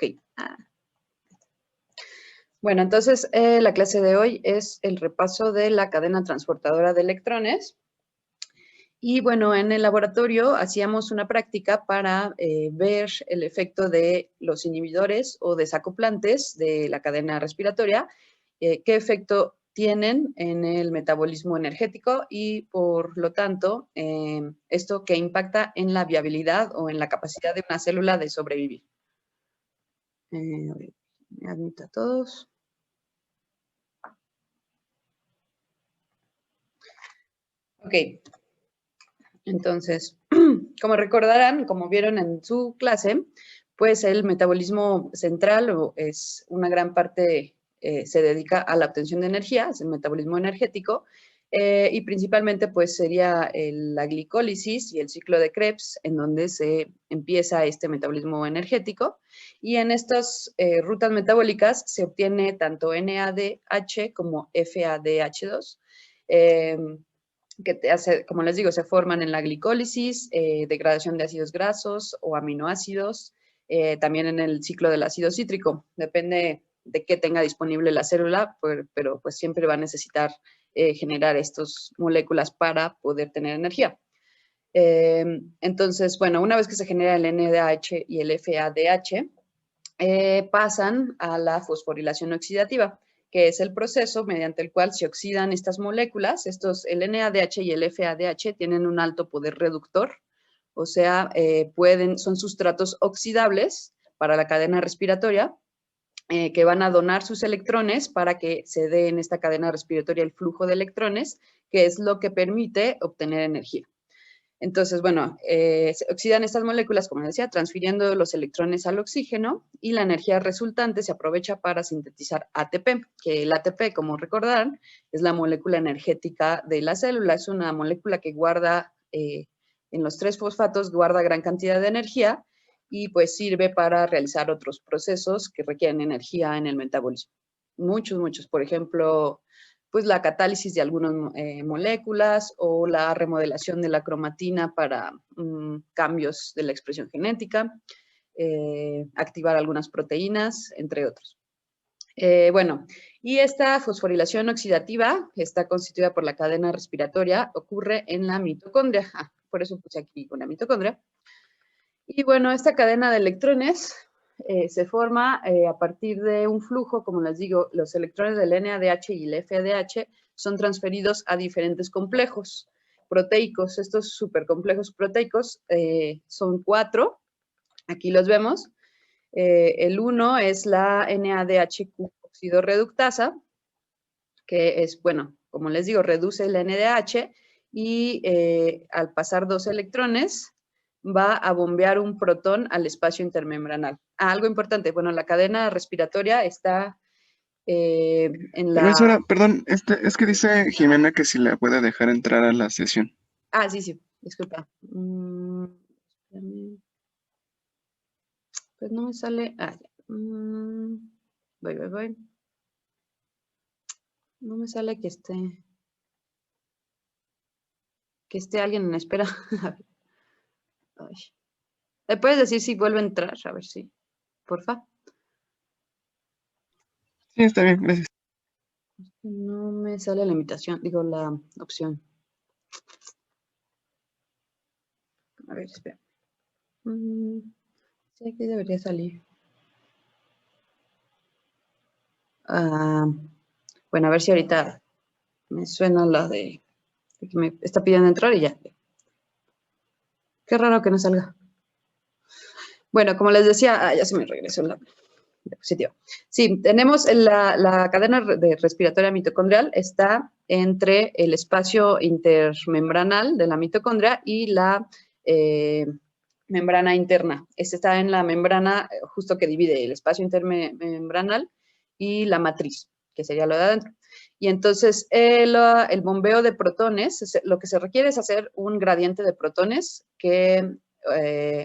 Ok. Bueno, entonces la clase de hoy es el repaso de la cadena transportadora de electrones. Y bueno, en el laboratorio hacíamos una práctica para ver el efecto de los inhibidores o desacoplantes de la cadena respiratoria, qué efecto tienen en el metabolismo energético y por lo tanto esto que impacta en la viabilidad o en la capacidad de una célula de sobrevivir. Me admito a todos. Ok. Entonces, como recordarán, como vieron en su clase, pues el metabolismo central es una gran parte, se dedica a la obtención de energía, es el metabolismo energético, y principalmente pues sería la glicólisis y el ciclo de Krebs, en donde se empieza este metabolismo energético, y en estas rutas metabólicas se obtiene tanto NADH como FADH2, que como les digo, se forman en la glicólisis, degradación de ácidos grasos o aminoácidos, también en el ciclo del ácido cítrico. Depende de qué tenga disponible la célula, pero pues siempre va a necesitar generar estas moléculas para poder tener energía. Entonces, bueno, una vez que se genera el NADH y el FADH, pasan a la fosforilación oxidativa, que es el proceso mediante el cual se oxidan estas moléculas. El NADH y el FADH tienen un alto poder reductor, o sea, son sustratos oxidables para la cadena respiratoria, que van a donar sus electrones para que se dé en esta cadena respiratoria el flujo de electrones, que es lo que permite obtener energía. Entonces, bueno, se oxidan estas moléculas, como decía, transfiriendo los electrones al oxígeno y la energía resultante se aprovecha para sintetizar ATP, que el ATP, como recordarán, es la molécula energética de la célula. Es una molécula que guarda, en los 3 fosfatos, guarda gran cantidad de energía y pues sirve para realizar otros procesos que requieren energía en el metabolismo. Muchos, por ejemplo, pues la catálisis de algunas moléculas o la remodelación de la cromatina para cambios de la expresión genética, activar algunas proteínas, entre otros. Bueno, y esta fosforilación oxidativa, que está constituida por la cadena respiratoria, ocurre en la mitocondria. Por eso puse aquí una mitocondria. Y bueno, esta cadena de electrones se forma a partir de un flujo, como les digo, los electrones del NADH y el FADH son transferidos a diferentes complejos proteicos. Estos supercomplejos proteicos son 4, aquí los vemos. El 1 es la NADH-Q oxidorreductasa, que es, bueno, como les digo, reduce el NADH y al pasar 2 electrones, va a bombear un protón al espacio intermembranal. Algo importante, bueno, la cadena respiratoria está en la... Profesora, perdón, es que dice Jimena que si la puede dejar entrar a la sesión. Sí, disculpa. Pues no me sale... ya. Voy. No me sale que esté alguien en espera. Ay. ¿Le puedes decir si vuelve a entrar? A ver si, porfa. Sí, está bien, gracias. No me sale la invitación, digo la opción. A ver, espera. Sí, aquí debería salir. Bueno, a ver si ahorita me suena la de que me está pidiendo entrar y ya. Qué raro que no salga. Bueno, como les decía, ya se me regresó la diapositiva. Sí, tenemos la cadena respiratoria mitocondrial, está entre el espacio intermembranal de la mitocondria y la membrana interna. Este está en la membrana justo que divide el espacio intermembranal y la matriz, que sería lo de adentro. Y entonces el bombeo de protones, lo que se requiere es hacer un gradiente de protones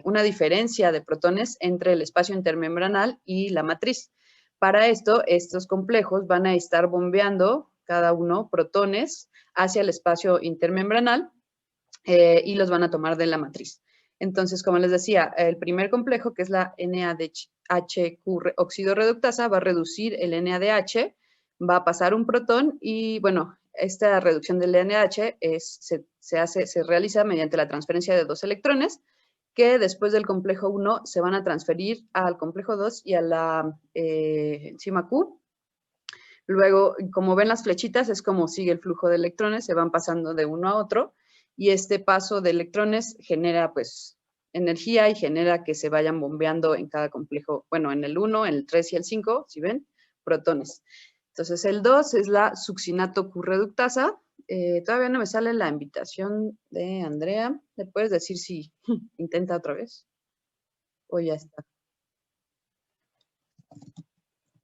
una diferencia de protones entre el espacio intermembranal y la matriz. Para esto, estos complejos van a estar bombeando cada uno protones hacia el espacio intermembranal y los van a tomar de la matriz. Entonces, como les decía, el primer complejo, que es la HQ óxido reductasa va a reducir el NADH, va a pasar un protón y, bueno, esta reducción del NADH se realiza mediante la transferencia de 2 electrones que después del complejo 1 se van a transferir al complejo 2 y a la enzima Q. Luego, como ven las flechitas, es como sigue el flujo de electrones, se van pasando de uno a otro y este paso de electrones genera, pues, energía y genera que se vayan bombeando en cada complejo, bueno, en el 1, el 3 y el 5, si ven, protones. Entonces, el 2 es la succinato Q-reductasa. Todavía no me sale la invitación de Andrea. ¿Le puedes decir si intenta otra vez? O ya está.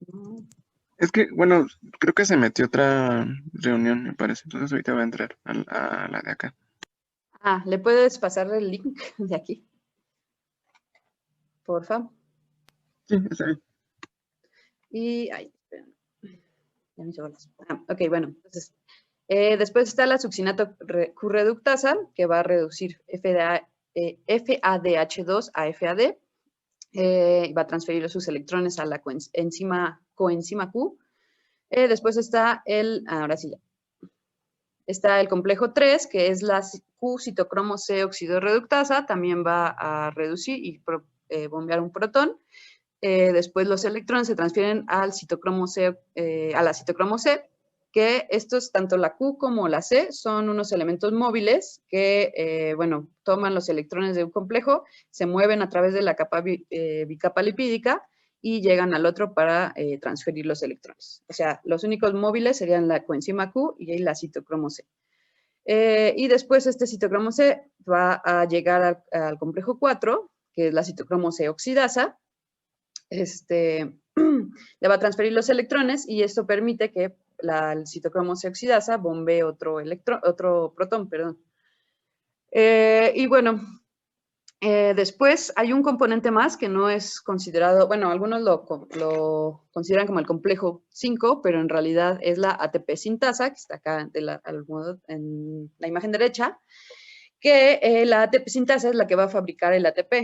No. Es que, bueno, creo que se metió otra reunión, me parece. Entonces ahorita va a entrar a la de acá. Ah, ¿le puedes pasar el link de aquí? Porfa. Sí, está bien. Y, ay, esperen. Ya me hizo bolas. Ok, bueno, entonces, después está la succinato Q-reductasa, que va a reducir FADH2 a FAD, va a transferir sus electrones a la coenzima Q. Después está ahora sí ya, está el complejo 3, que es la Q-citocromo C oxidorreductasa, también va a reducir y bombear un protón. Después los electrones se transfieren al citocromo C, a la citocromo C, que estos, tanto la Q como la C, son unos elementos móviles que, bueno, toman los electrones de un complejo, se mueven a través de la capa bicapa lipídica y llegan al otro para transferir los electrones. O sea, los únicos móviles serían la coenzima Q y la citocromo C. Y después este citocromo C va a llegar al complejo 4, que es la citocromo C oxidasa, le va a transferir los electrones y esto permite que el citocromo C oxidasa bombee otro protón, perdón. Y bueno, después hay un componente más que no es considerado, bueno, algunos lo consideran como el complejo 5, pero en realidad es la ATP sintasa, que está acá en la imagen derecha, que la ATP sintasa es la que va a fabricar el ATP.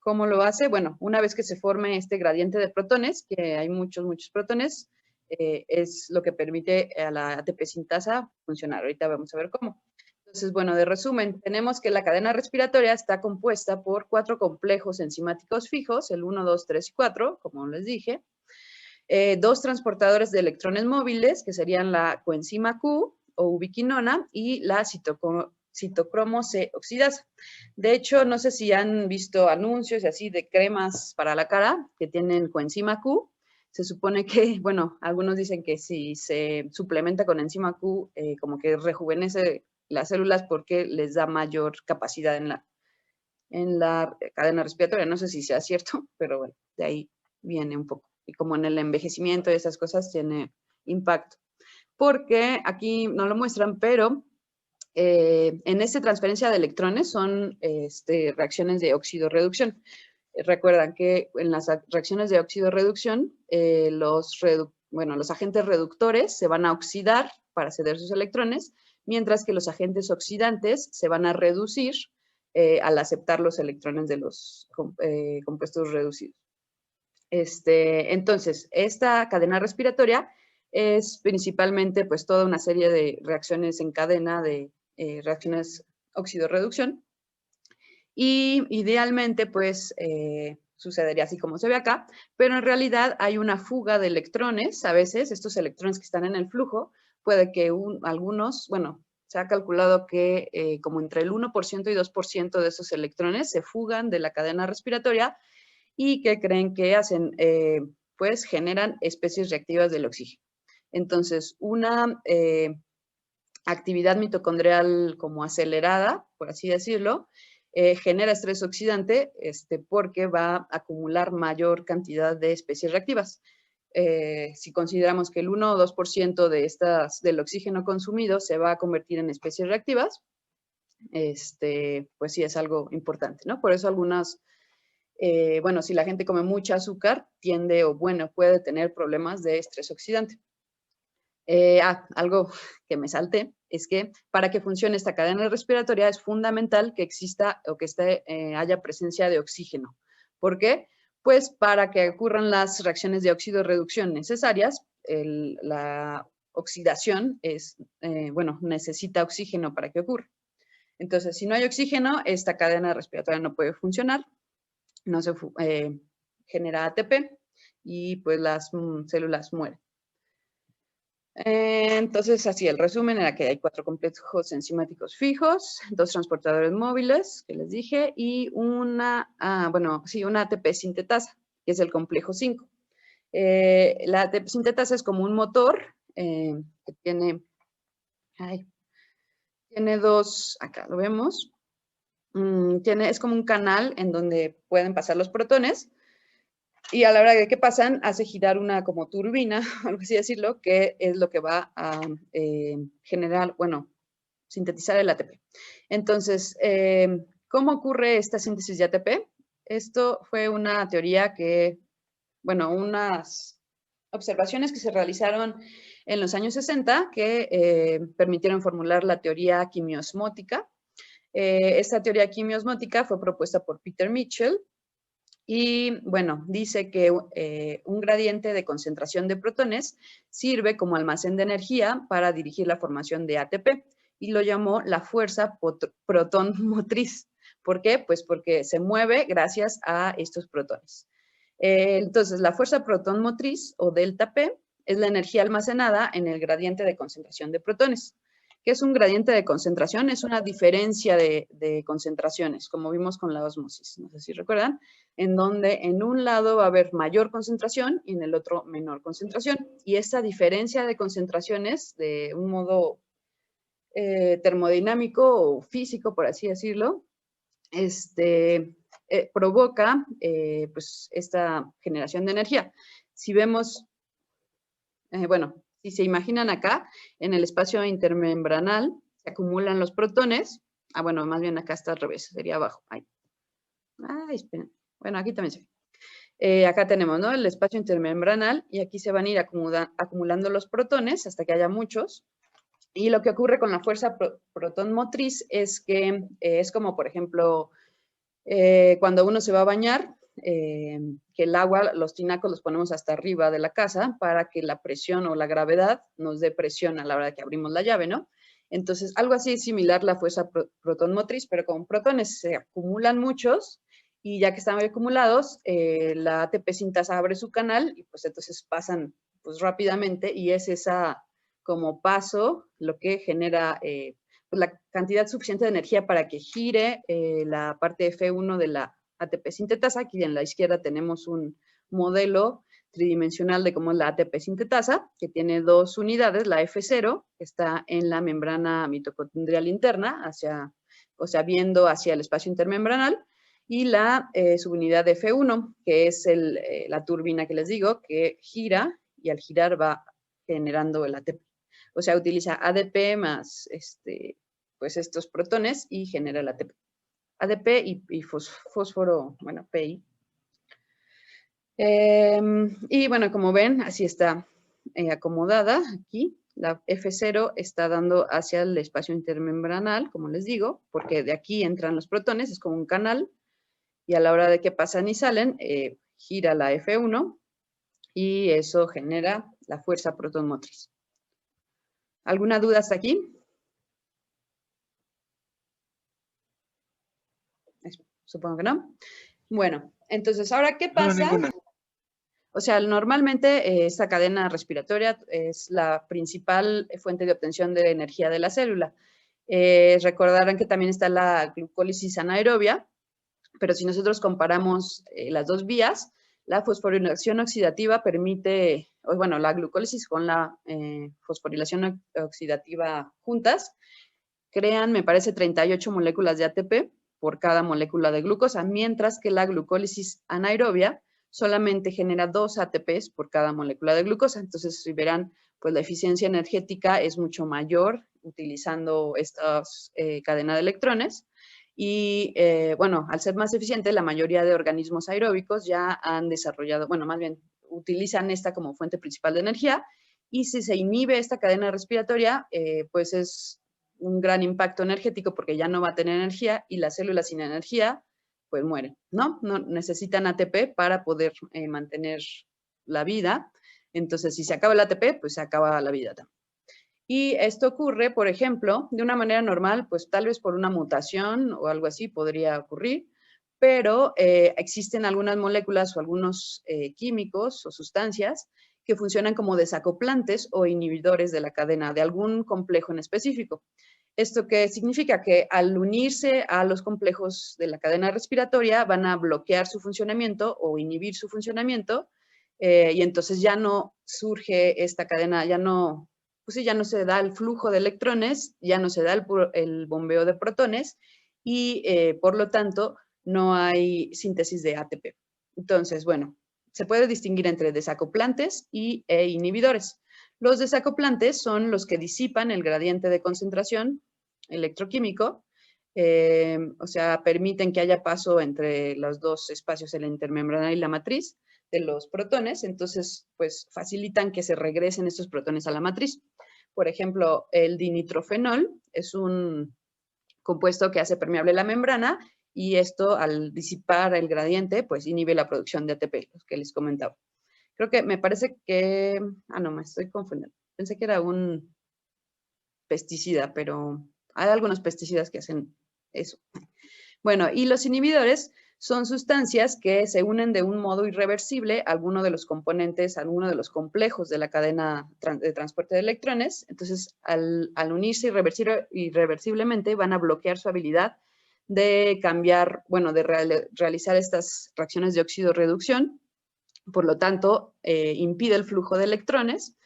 ¿Cómo lo hace? Bueno, una vez que se forme este gradiente de protones, que hay muchos protones, es lo que permite a la ATP sintasa funcionar. Ahorita vamos a ver cómo. Entonces, bueno, de resumen, tenemos que la cadena respiratoria está compuesta por 4 complejos enzimáticos fijos, el 1, 2, 3 y 4, como les dije. 2 transportadores de electrones móviles, que serían la coenzima Q o ubiquinona y la citocromo C oxidasa. De hecho, no sé si han visto anuncios y así de cremas para la cara que tienen coenzima Q. Se supone que, bueno, algunos dicen que si se suplementa con enzima Q, como que rejuvenece las células porque les da mayor capacidad en la cadena respiratoria. No sé si sea cierto, pero bueno, de ahí viene un poco. Y como en el envejecimiento y esas cosas tiene impacto. Porque aquí no lo muestran, pero en esta transferencia de electrones son reacciones de oxidorreducción. Recuerdan que en las reacciones de oxidorreducción, los agentes reductores se van a oxidar para ceder sus electrones, mientras que los agentes oxidantes se van a reducir al aceptar los electrones de los compuestos reducidos. Entonces, esta cadena respiratoria es principalmente pues toda una serie de reacciones en cadena de reacciones oxidorreducción y idealmente pues sucedería así como se ve acá, pero en realidad hay una fuga de electrones, a veces estos electrones que están en el flujo, puede que algunos, bueno, se ha calculado que como entre el 1% y 2% de esos electrones se fugan de la cadena respiratoria y que creen que hacen, pues generan especies reactivas del oxígeno. Entonces, una actividad mitocondrial como acelerada, por así decirlo, genera estrés oxidante porque va a acumular mayor cantidad de especies reactivas. Si consideramos que el 1 o 2% del oxígeno consumido se va a convertir en especies reactivas, pues sí es algo importante, ¿no? Por eso algunas, bueno, si la gente come mucha azúcar, tiende o bueno, puede tener problemas de estrés oxidante. Algo que me salté es que para que funcione esta cadena respiratoria es fundamental que exista o que haya presencia de oxígeno. ¿Por qué? Pues para que ocurran las reacciones de óxido-reducción necesarias, la oxidación necesita oxígeno para que ocurra. Entonces, si no hay oxígeno, esta cadena respiratoria no puede funcionar, no se genera ATP y pues las células mueren. Entonces, así el resumen era que hay 4 complejos enzimáticos fijos, 2 transportadores móviles, que les dije, y una ATP sintetasa, que es el complejo 5. La ATP sintetasa es como un motor que tiene 2, acá lo vemos, es como un canal en donde pueden pasar los protones, y a la hora de que pasan, hace girar una como turbina, algo así decirlo, que es lo que va a generar, sintetizar el ATP. Entonces, ¿cómo ocurre esta síntesis de ATP? Esto fue una teoría unas observaciones que se realizaron en los años 60 que permitieron formular la teoría quimiosmótica. Esta teoría quimiosmótica fue propuesta por Peter Mitchell y, dice que un gradiente de concentración de protones sirve como almacén de energía para dirigir la formación de ATP y lo llamó la fuerza protón motriz. ¿Por qué? Pues porque se mueve gracias a estos protones. Entonces, la fuerza protón motriz, o delta P, es la energía almacenada en el gradiente de concentración de protones. ¿Qué es un gradiente de concentración? Es una diferencia de concentraciones, como vimos con la ósmosis, no sé si recuerdan, en donde en un lado va a haber mayor concentración y en el otro menor concentración. Y esta diferencia de concentraciones, de un modo termodinámico o físico, por así decirlo, provoca pues esta generación de energía. Si vemos, si se imaginan acá, en el espacio intermembranal se acumulan los protones. Más bien acá está al revés, sería abajo. Esperen. Bueno, aquí también se ve. Acá tenemos, ¿no?, el espacio intermembranal y aquí se van a ir acumulando los protones hasta que haya muchos. Y lo que ocurre con la fuerza protón motriz es que es como, por ejemplo, cuando uno se va a bañar, que el agua, los tinacos los ponemos hasta arriba de la casa para que la presión o la gravedad nos dé presión a la hora de que abrimos la llave, ¿no? Entonces, algo así es similar la fuerza protón motriz, pero con protones se acumulan muchos y ya que están acumulados, la ATP sintasa abre su canal y pues entonces pasan pues rápidamente y es esa como paso lo que genera la cantidad suficiente de energía para que gire la parte F1 de la ATP sintetasa. Aquí en la izquierda tenemos un modelo tridimensional de cómo es la ATP sintetasa, que tiene 2 unidades, la F0, que está en la membrana mitocondrial interna, viendo hacia el espacio intermembranal, y la subunidad F1, que es la turbina que les digo, que gira, y al girar va generando el ATP. O sea, utiliza ADP más pues estos protones y genera el ATP. ADP y fósforo, PI. Y como ven, así está acomodada aquí. La F0 está dando hacia el espacio intermembranal, como les digo, porque de aquí entran los protones, es como un canal, y a la hora de que pasan y salen, gira la F1 y eso genera la fuerza protón motriz. ¿Alguna duda hasta aquí? Supongo que no. Bueno, entonces, ¿ahora qué pasa? No, ninguna. O sea, normalmente esta cadena respiratoria es la principal fuente de obtención de energía de la célula. Recordarán que también está la glucólisis anaerobia, pero si nosotros comparamos las dos vías, la fosforilación oxidativa permite, la glucólisis con la fosforilación oxidativa juntas, crean, me parece, 38 moléculas de ATP por cada molécula de glucosa, mientras que la glucólisis anaerobia solamente genera 2 ATPs por cada molécula de glucosa. Entonces, si verán, pues la eficiencia energética es mucho mayor utilizando esta cadena de electrones. Y, al ser más eficiente, la mayoría de organismos aeróbicos ya han desarrollado, más bien, utilizan esta como fuente principal de energía. Y si se inhibe esta cadena respiratoria, pues es un gran impacto energético porque ya no va a tener energía y la célula sin energía pues mueren, ¿no? No necesitan ATP para poder mantener la vida. Entonces, si se acaba el ATP, pues se acaba la vida también. Y esto ocurre, por ejemplo, de una manera normal, pues tal vez por una mutación o algo así podría ocurrir, pero existen algunas moléculas o algunos químicos o sustancias que funcionan como desacoplantes o inhibidores de la cadena de algún complejo en específico. ¿Esto qué significa? Que al unirse a los complejos de la cadena respiratoria van a bloquear su funcionamiento o inhibir su funcionamiento y entonces ya no surge esta cadena, ya no, pues sí, ya no se da el flujo de electrones, ya no se da el bombeo de protones y por lo tanto no hay síntesis de ATP. Entonces, bueno, se puede distinguir entre desacoplantes e inhibidores. Los desacoplantes son los que disipan el gradiente de concentración electroquímico, o sea, permiten que haya paso entre los dos espacios, la intermembrana y la matriz de los protones, entonces, pues, facilitan que se regresen estos protones a la matriz. Por ejemplo, el dinitrofenol es un compuesto que hace permeable la membrana y esto, al disipar el gradiente, pues, inhibe la producción de ATP, los que les comentaba. Creo que me parece que, no, me estoy confundiendo. Pensé que era un pesticida, pero hay algunos pesticidas que hacen eso. Bueno, y los inhibidores son sustancias que se unen de un modo irreversible a alguno de los componentes, a alguno de los complejos de la cadena de transporte de electrones. Entonces, al unirse irreversiblemente, van a bloquear su habilidad de cambiar, bueno, de realizar estas reacciones de óxido-reducción. Por lo tanto, impide el flujo de electrones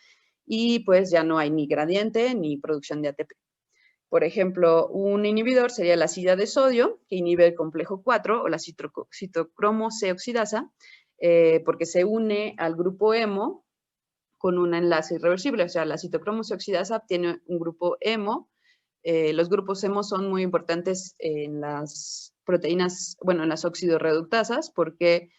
y pues ya no hay ni gradiente ni producción de ATP. Por ejemplo, un inhibidor sería la ácida de sodio, que inhibe el complejo 4 o la citocromo C oxidasa, porque se une al grupo hemo con un enlace irreversible. O sea, la citocromo C oxidasa tiene un grupo hemo. Los grupos hemo son muy importantes en las proteínas, bueno, en las oxidorreductasas, porque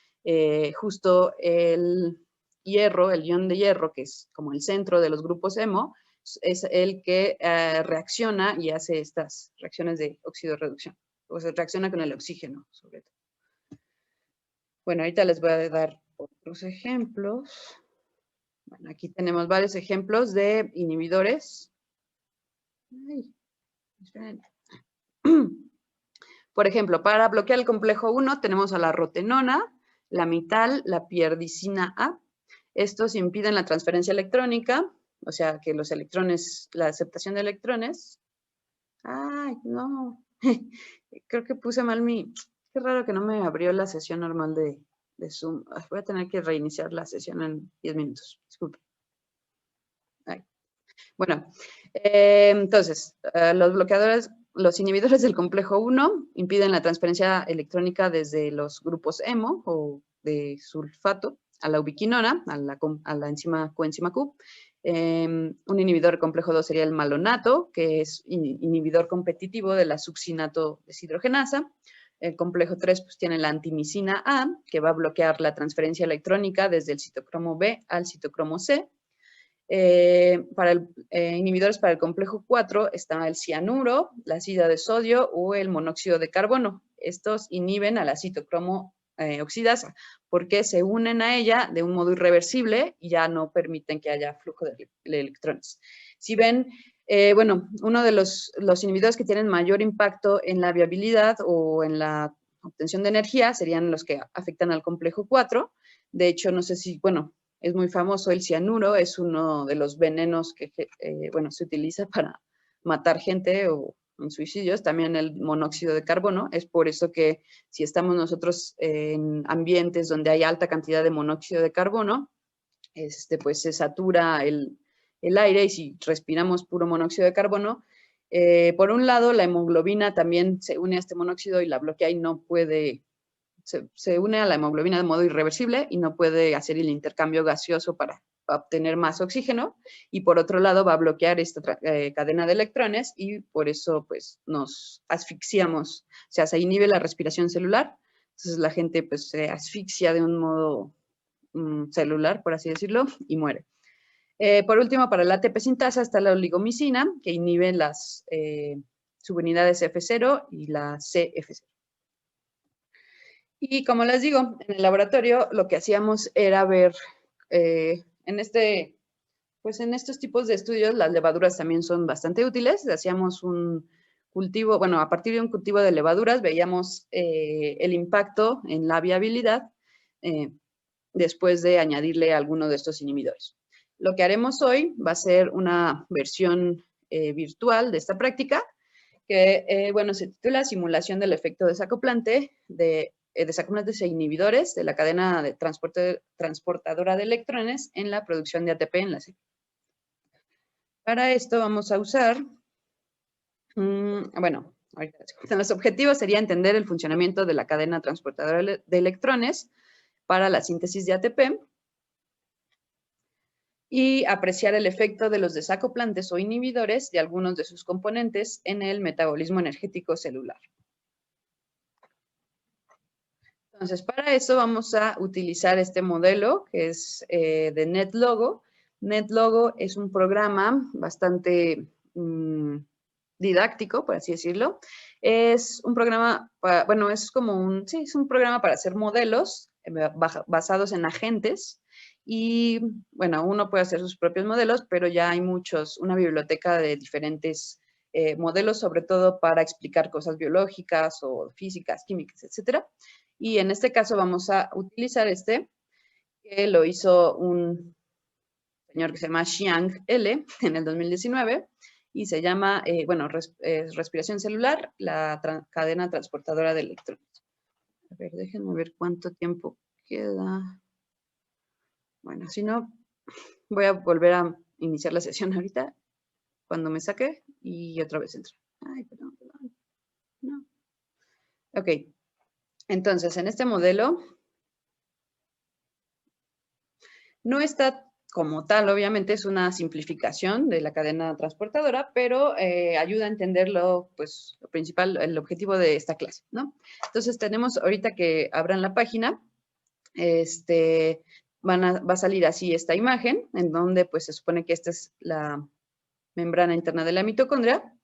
justo el hierro, el ion de hierro, que es como el centro de los grupos hemo, es el que reacciona y hace estas reacciones de oxidorreducción. O sea, reacciona con el oxígeno, sobre todo. Bueno, ahorita les voy a dar otros ejemplos. Bueno, aquí tenemos varios ejemplos de inhibidores. Ay, esperen. Por ejemplo, para bloquear el complejo 1 tenemos a la rotenona, la mital, la pierdicina A. Estos impiden la transferencia electrónica, o sea, que los electrones, la aceptación de electrones. Ay, no. Creo que puse mal mi... Qué raro que no me abrió la sesión normal de Zoom. Voy a tener que reiniciar la sesión en 10 minutos. Disculpe. Ay. Bueno, entonces, los bloqueadores, los inhibidores del complejo 1 impiden la transferencia electrónica desde los grupos hemo o de sulfato a la ubiquinona, a la coenzima Q. Un inhibidor del complejo 2 sería el malonato, que es inhibidor competitivo de la succinato deshidrogenasa. El complejo 3 pues, tiene la antimicina A, que va a bloquear la transferencia electrónica desde el citocromo B al citocromo C. Inhibidores para el complejo 4 está el cianuro, la ácida de sodio o el monóxido de carbono. Estos inhiben a la citocromo oxidasa porque se unen a ella de un modo irreversible y ya no permiten que haya flujo de electrones. Si ven, bueno, uno de los inhibidores que tienen mayor impacto en la viabilidad o en la obtención de energía serían los que afectan al complejo 4. De hecho, no sé si, bueno, es muy famoso el cianuro, es uno de los venenos que bueno, se utiliza para matar gente o en suicidios, también el monóxido de carbono. Es por eso que si estamos nosotros en ambientes donde hay alta cantidad de monóxido de carbono, pues se satura el aire y si respiramos puro monóxido de carbono, por un lado la hemoglobina también se une a este monóxido y la bloquea y no puede... Se une a la hemoglobina de modo irreversible y no puede hacer el intercambio gaseoso para obtener más oxígeno, y por otro lado va a bloquear esta cadena de electrones y por eso pues nos asfixiamos, o sea, se inhibe la respiración celular, entonces la gente pues se asfixia de un modo celular, por así decirlo, y muere. Por último, para la ATP sintasa está la oligomicina, que inhibe las subunidades F0 y la CF0. Y como les digo, en el laboratorio lo que hacíamos era ver, en estos tipos de estudios las levaduras también son bastante útiles. Hacíamos un cultivo, bueno, a partir de un cultivo de levaduras veíamos el impacto en la viabilidad después de añadirle alguno de estos inhibidores. Lo que haremos hoy va a ser una versión virtual de esta práctica que, bueno, se titula Simulación del efecto desacoplante de desacoplantes e inhibidores de la cadena de transportadora de electrones en la producción de ATP en la célula. Para esto vamos a usar, bueno, los objetivos sería entender el funcionamiento de la cadena transportadora de electrones para la síntesis de ATP y apreciar el efecto de los desacoplantes o inhibidores de algunos de sus componentes en el metabolismo energético celular. Entonces, para eso vamos a utilizar este modelo que es de NetLogo. NetLogo es un programa bastante didáctico, por así decirlo. Es un programa, bueno, es como es un programa para hacer modelos basados en agentes. Y, bueno, uno puede hacer sus propios modelos, pero ya hay una biblioteca de diferentes modelos, sobre todo para explicar cosas biológicas o físicas, químicas, etcétera. Y en este caso vamos a utilizar que lo hizo un señor que se llama Xiang L en el 2019 y se llama, respiración celular, la cadena transportadora de electrones. A ver, déjenme ver cuánto tiempo queda. Bueno, si no, voy a volver a iniciar la sesión ahorita, cuando me saque, y otra vez entro. Ay, perdón. No. Ok. Entonces, en este modelo, no está como tal, obviamente es una simplificación de la cadena transportadora, pero ayuda a entender lo principal, el objetivo de esta clase, ¿no? Entonces tenemos ahorita que abran la página, va a salir así esta imagen, en donde pues se supone que esta es la membrana interna de la mitocondria.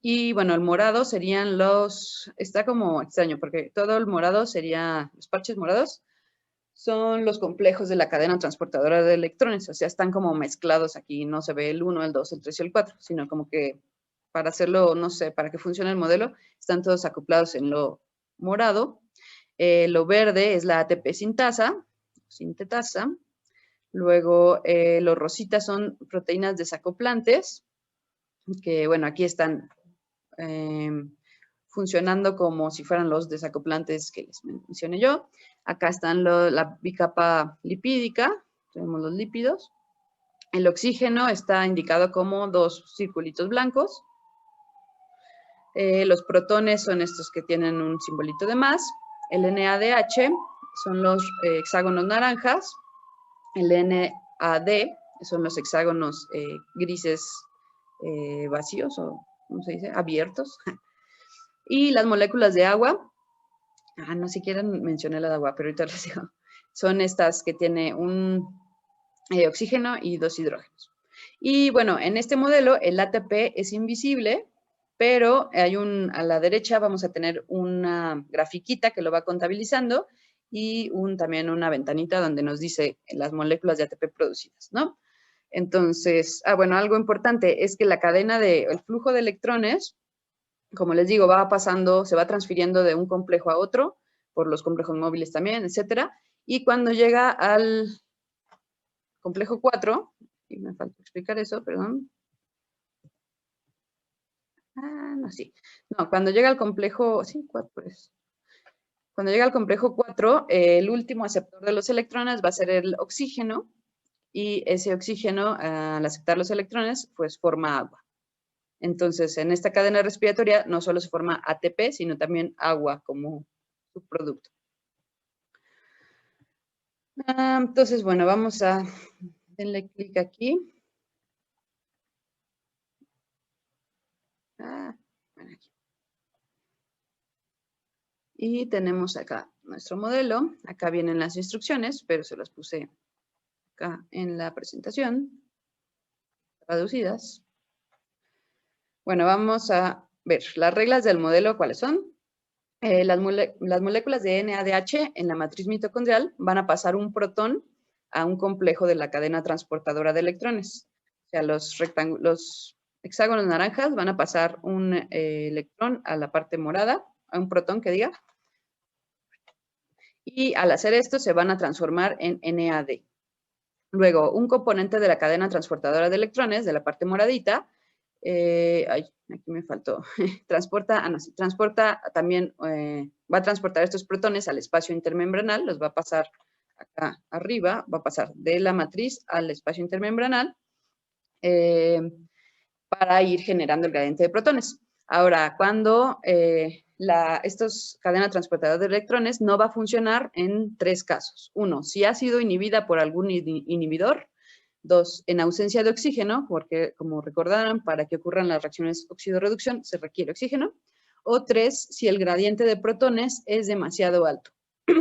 Y bueno, el morado serían está como extraño, porque todo el morado sería, los parches morados, son los complejos de la cadena transportadora de electrones, o sea, están como mezclados aquí, no se ve el 1, el 2, el 3 y el 4, sino como que para hacerlo, no sé, para que funcione el modelo, están todos acoplados en lo morado. Lo verde es la ATP sintetasa. Luego, los rositas son proteínas desacoplantes, que bueno, aquí están funcionando como si fueran los desacoplantes que les mencioné yo. Acá están la bicapa lipídica, tenemos los lípidos. El oxígeno está indicado como 2 circulitos blancos. Los protones son estos que tienen un simbolito de más. El NADH son los hexágonos naranjas. El NAD son los hexágonos grises vacíos o, ¿cómo se dice? Abiertos. Y las moléculas de agua, no siquiera mencioné la de agua, pero ahorita les digo, son estas que tiene un oxígeno y 2 hidrógenos. Y bueno, en este modelo el ATP es invisible, pero a la derecha vamos a tener una grafiquita que lo va contabilizando y también una ventanita donde nos dice las moléculas de ATP producidas, ¿no? Entonces, bueno, algo importante es que la cadena el flujo de electrones, como les digo, se va transfiriendo de un complejo a otro, por los complejos móviles también, etcétera. Y cuando llega al complejo 4, y me falta explicar eso, perdón. No, sí. No, cuando llega al complejo, sí, 4 es. Cuando llega al complejo 4, el último aceptor de los electrones va a ser el oxígeno, y ese oxígeno, al aceptar los electrones, pues forma agua. Entonces, en esta cadena respiratoria no solo se forma ATP, sino también agua como subproducto. Entonces, bueno, vamos a darle clic aquí. Bueno, aquí. Y tenemos acá nuestro modelo. Acá vienen las instrucciones, pero se las puse acá en la presentación, traducidas. Bueno, vamos a ver las reglas del modelo, ¿cuáles son? las moléculas de NADH en la matriz mitocondrial van a pasar un protón a un complejo de la cadena transportadora de electrones. O sea, los hexágonos naranjas van a pasar un electrón a la parte morada, a un protón que diga, y al hacer esto se van a transformar en NAD. Luego, un componente de la cadena transportadora de electrones, de la parte moradita, aquí me faltó, transporta también, va a transportar estos protones al espacio intermembranal, los va a pasar acá arriba, va a pasar de la matriz al espacio intermembranal para ir generando el gradiente de protones. Ahora, cuando estos cadenas transportadoras de electrones no va a funcionar en 3 casos. 1, si ha sido inhibida por algún inhibidor. 2, en ausencia de oxígeno, porque como recordarán, para que ocurran las reacciones oxidorreducción se requiere oxígeno. O 3, si el gradiente de protones es demasiado alto.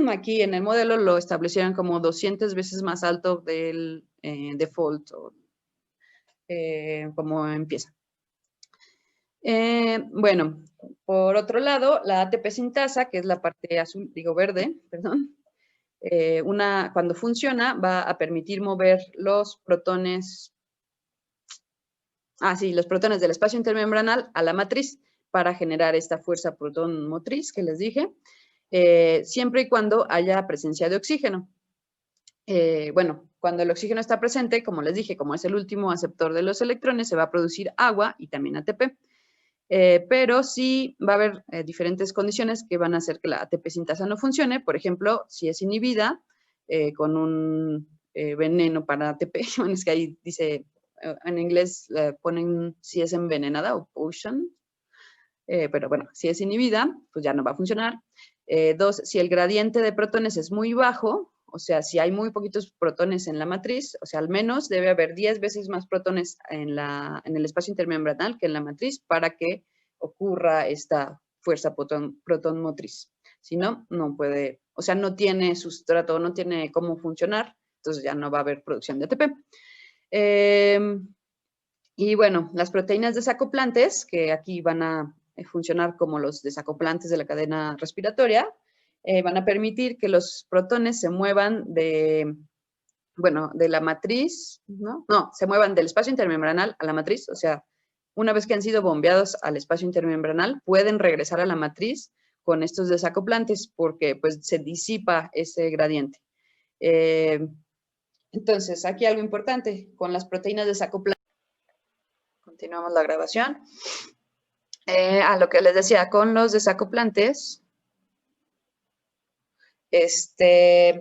Aquí en el modelo lo establecieron como 200 veces más alto del default, o como empieza. Bueno, por otro lado, la ATP sintasa, que es la parte azul, digo verde, perdón, cuando funciona va a permitir mover los protones, los protones del espacio intermembranal a la matriz para generar esta fuerza protón motriz que les dije, siempre y cuando haya presencia de oxígeno. Bueno, cuando el oxígeno está presente, como les dije, como es el último aceptor de los electrones, se va a producir agua y también ATP. Pero sí va a haber diferentes condiciones que van a hacer que la ATP sintasa no funcione. Por ejemplo, si es inhibida con un veneno para ATP, bueno, es que ahí dice, en inglés ponen si es envenenada o potion, pero bueno, si es inhibida, pues ya no va a funcionar. 2, si el gradiente de protones es muy bajo, o sea, si hay muy poquitos protones en la matriz, o sea, al menos debe haber 10 veces más protones en el espacio intermembranal que en la matriz para que ocurra esta fuerza protón motriz. Si no, no puede, o sea, no tiene sustrato, no tiene cómo funcionar, entonces ya no va a haber producción de ATP. Y bueno, las proteínas desacoplantes, que aquí van a funcionar como los desacoplantes de la cadena respiratoria, van a permitir que los protones se muevan de la matriz, ¿no? No, se muevan del espacio intermembranal a la matriz, o sea, una vez que han sido bombeados al espacio intermembranal, pueden regresar a la matriz con estos desacoplantes porque pues se disipa ese gradiente. Entonces, aquí algo importante, con las proteínas desacoplantes, continuamos la grabación. A lo que les decía, con los desacoplantes, se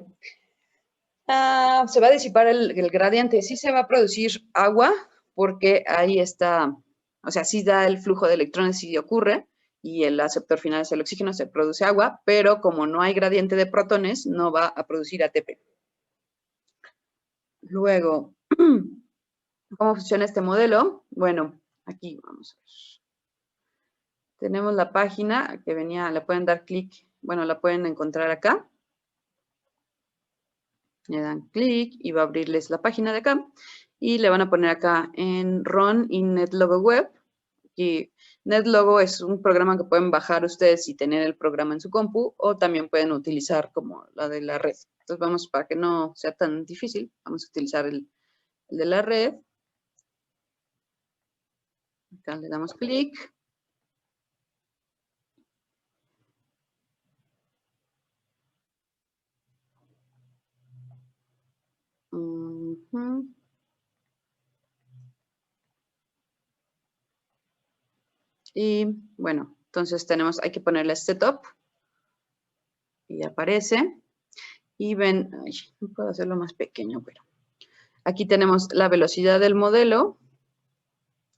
va a disipar el gradiente. Sí se va a producir agua, porque ahí está, o sea, sí da el flujo de electrones, sí ocurre, y el aceptor final es el oxígeno, se produce agua, pero como no hay gradiente de protones, no va a producir ATP. Luego, ¿cómo funciona este modelo? Bueno, aquí vamos a ver. Tenemos la página que venía, le pueden dar clic, bueno, la pueden encontrar acá. Le dan clic y va a abrirles la página de acá. Y le van a poner acá en Run in NetLogo Web. Y NetLogo es un programa que pueden bajar ustedes y tener el programa en su compu, o también pueden utilizar como la de la red. Entonces vamos, para que no sea tan difícil, vamos a utilizar el de la red. Acá le damos clic. Y bueno, entonces hay que ponerle setup. Y aparece. Y ven, no puedo hacerlo más pequeño, pero aquí tenemos la velocidad del modelo.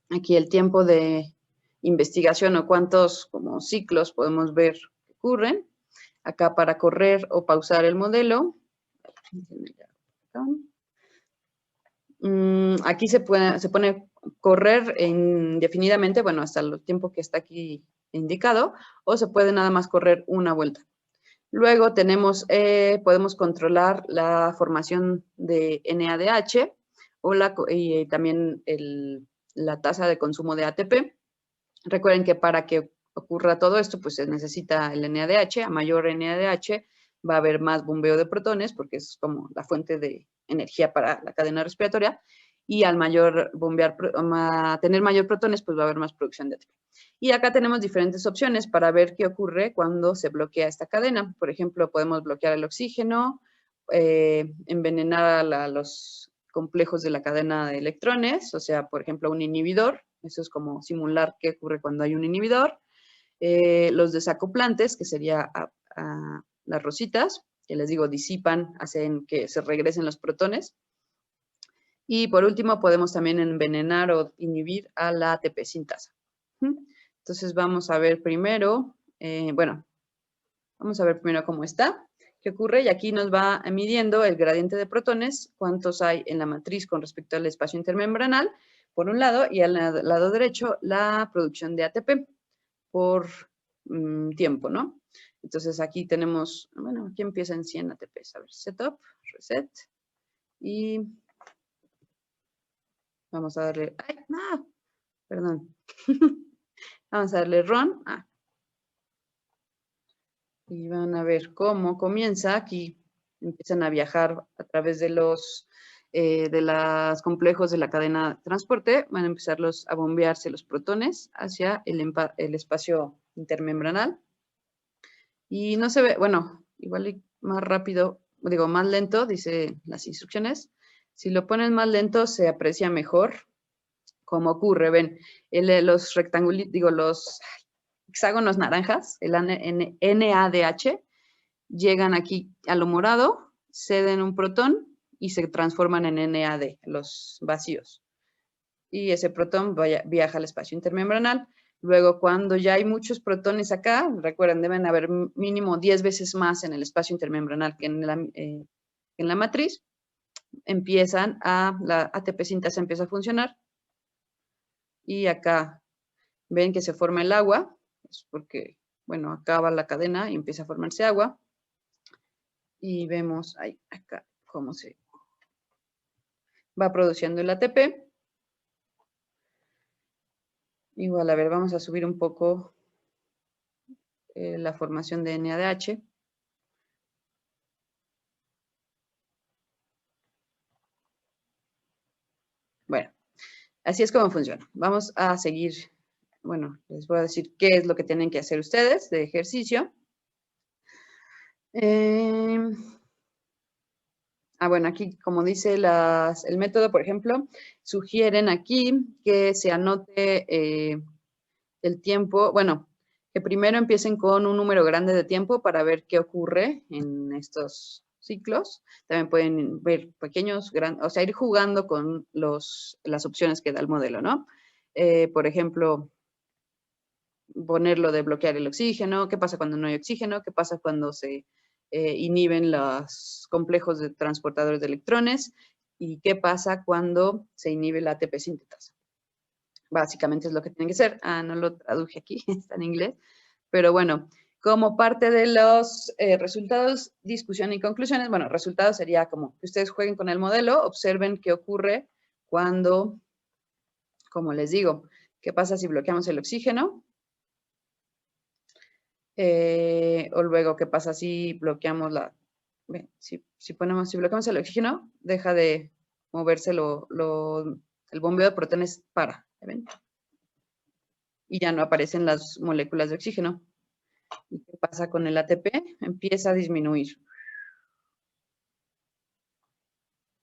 Aquí el tiempo de investigación o cuántos como ciclos podemos ver que ocurren. Acá para correr o pausar el modelo. Aquí se pone correr indefinidamente, bueno, hasta el tiempo que está aquí indicado, o se puede nada más correr una vuelta. Luego podemos controlar la formación de NADH y también la tasa de consumo de ATP. Recuerden que para que ocurra todo esto, pues se necesita el NADH. A mayor NADH va a haber más bombeo de protones, porque es como la fuente de energía para la cadena respiratoria, y al mayor tener mayor protones, pues va a haber más producción de ATP. Y acá tenemos diferentes opciones para ver qué ocurre cuando se bloquea esta cadena. Por ejemplo, podemos bloquear el oxígeno, envenenar a los complejos de la cadena de electrones, o sea, por ejemplo, un inhibidor. Eso es como simular qué ocurre cuando hay un inhibidor. Los desacoplantes, que sería las rositas, que les digo, disipan, hacen que se regresen los protones. Y por último, podemos también envenenar o inhibir a la ATP sintasa. Entonces vamos a ver primero, vamos a ver primero cómo está, qué ocurre, y aquí nos va midiendo el gradiente de protones, cuántos hay en la matriz con respecto al espacio intermembranal, por un lado, y al lado derecho, la producción de ATP por tiempo, ¿no? Entonces aquí tenemos, bueno, aquí empieza en 100 ATP, a ver, setup, reset, y vamos a darle, ¡ay, no! Perdón. Vamos a darle run. Y van a ver cómo comienza. Aquí empiezan a viajar a través de los complejos de la cadena de transporte. Van a empezar a bombearse los protones hacia el espacio intermembranal. Y no se ve, bueno, igual más rápido, digo, más lento, dice las instrucciones. Si lo ponen más lento, se aprecia mejor cómo ocurre. Ven, los rectángulos, digo, los hexágonos naranjas, el NADH, llegan aquí a lo morado, ceden un protón y se transforman en NAD, los vacíos. Y ese protón viaja al espacio intermembranal. Luego, cuando ya hay muchos protones acá, recuerden, deben haber mínimo 10 veces más en el espacio intermembranal que en la matriz, la ATP sintasa empieza a funcionar. Y acá ven que se forma el agua, es porque, bueno, acaba la cadena y empieza a formarse agua. Y vemos acá cómo se va produciendo el ATP. Igual, a ver, vamos a subir un poco la formación de NADH. Bueno, así es como funciona. Vamos a seguir, bueno, les voy a decir qué es lo que tienen que hacer ustedes de ejercicio. Bueno, aquí como dice el método, por ejemplo, sugieren aquí que se anote el tiempo, bueno, que primero empiecen con un número grande de tiempo para ver qué ocurre en estos ciclos. También pueden ver pequeños, o sea, ir jugando con las opciones que da el modelo, ¿no? Por ejemplo, ponerlo de bloquear el oxígeno, qué pasa cuando no hay oxígeno, qué pasa cuando se inhiben los complejos de transportadores de electrones y qué pasa cuando se inhibe la ATP sintetasa. Básicamente es lo que tiene que ser. No lo traduje aquí, está en inglés. Pero bueno, como parte de los resultados, discusión y conclusiones, bueno, resultados sería como que ustedes jueguen con el modelo, observen qué ocurre cuando, como les digo, qué pasa si bloqueamos el oxígeno, o luego qué pasa si bloqueamos si bloqueamos el oxígeno, deja de moverse el bombeo de protones ¿ven? Y ya no aparecen las moléculas de oxígeno. ¿Y qué pasa con el ATP? Empieza a disminuir.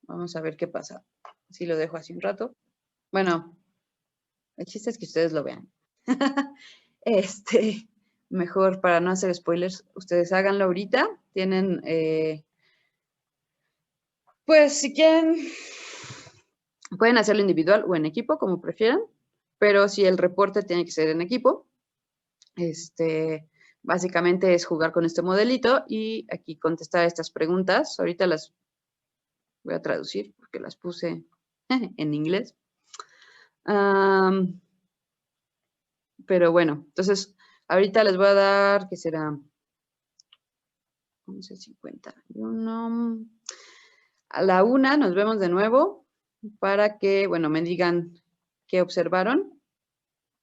Vamos a ver qué pasa. Si lo dejo así un rato. Bueno, el chiste es que ustedes lo vean. Mejor para no hacer spoilers, ustedes háganlo ahorita. Tienen, pues si quieren, pueden hacerlo individual o en equipo, como prefieran. Pero si el reporte tiene que ser en equipo, básicamente es jugar con este modelito y aquí contestar estas preguntas. Ahorita las voy a traducir porque las puse en inglés. Pero bueno, entonces ahorita les voy a dar, ¿qué será? 11:51. A la 1 nos vemos de nuevo para que, bueno, me digan qué observaron.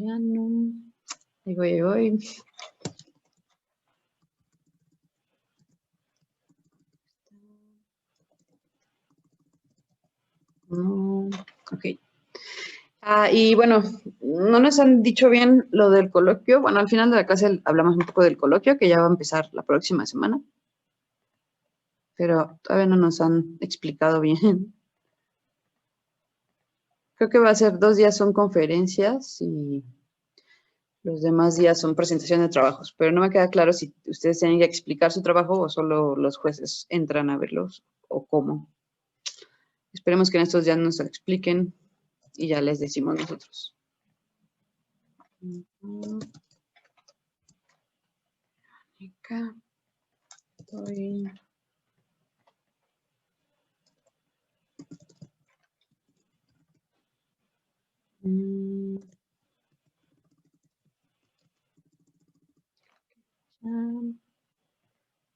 Mariano. Ahí voy, ahí voy. No, ok. Y bueno, no nos han dicho bien lo del coloquio. Bueno, al final de la clase hablamos un poco del coloquio, que ya va a empezar la próxima semana, pero todavía no nos han explicado bien. Creo que va a ser 2 días son conferencias y los demás días son presentación de trabajos, pero no me queda claro si ustedes tienen que explicar su trabajo o solo los jueces entran a verlos o cómo. Esperemos que en estos días nos lo expliquen y ya les decimos nosotros. Acá estoy.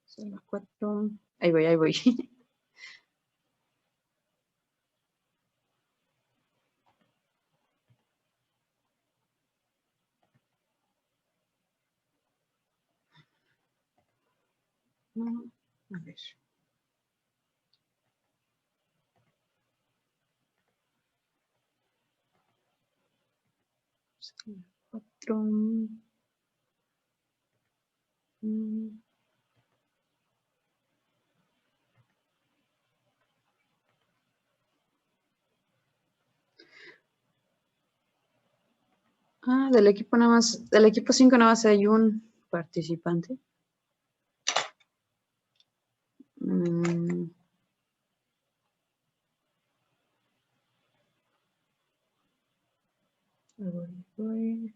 Son las 4. Ahí voy, ahí voy. A ver. 4. Del equipo nada más, del equipo 5 nada más hay un participante. Mm, ahí voy.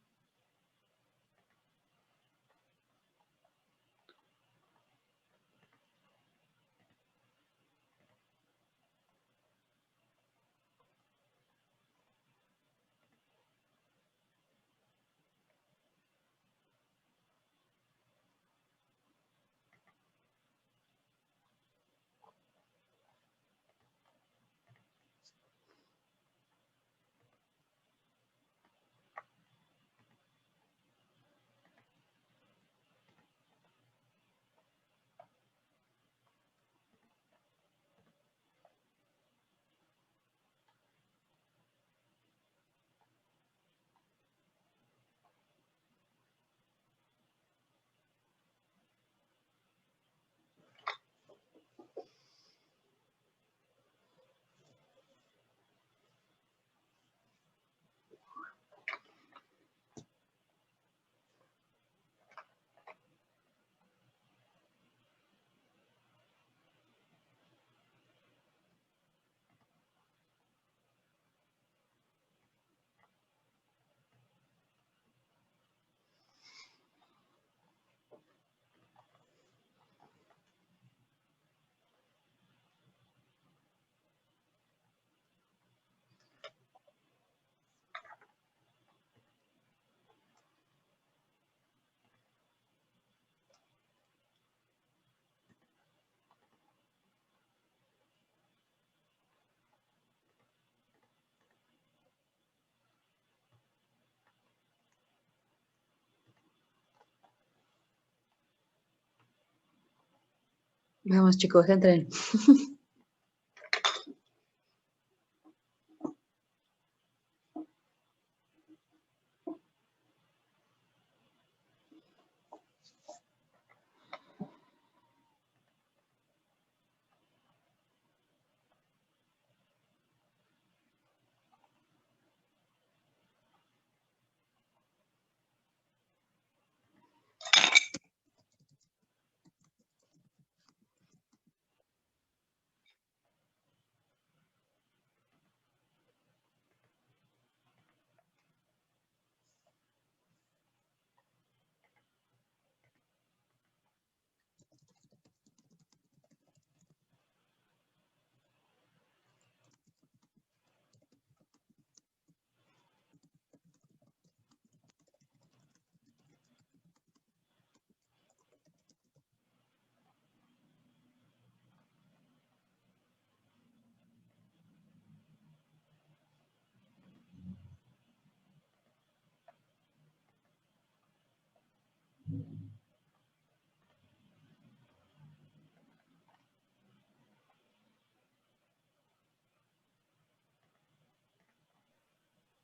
Vamos, chicos, entren.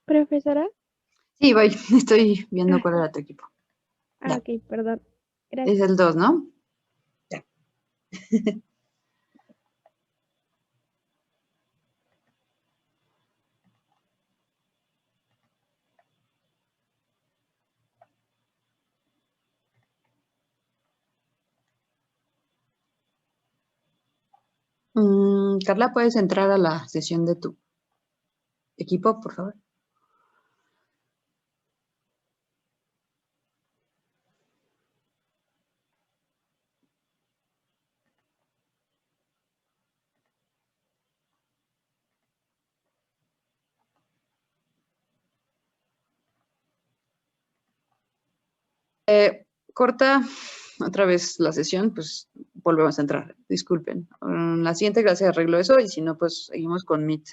Profesora. Sí, voy. Estoy viendo cuál era tu equipo. Ya. Ok, perdón. Gracias. Es el 2, ¿no? Ya. Carla, ¿puedes entrar a la sesión de tu equipo, por favor? Corta otra vez la sesión, pues volvemos a entrar. Disculpen. La siguiente clase arreglo eso y si no, pues seguimos con Meet.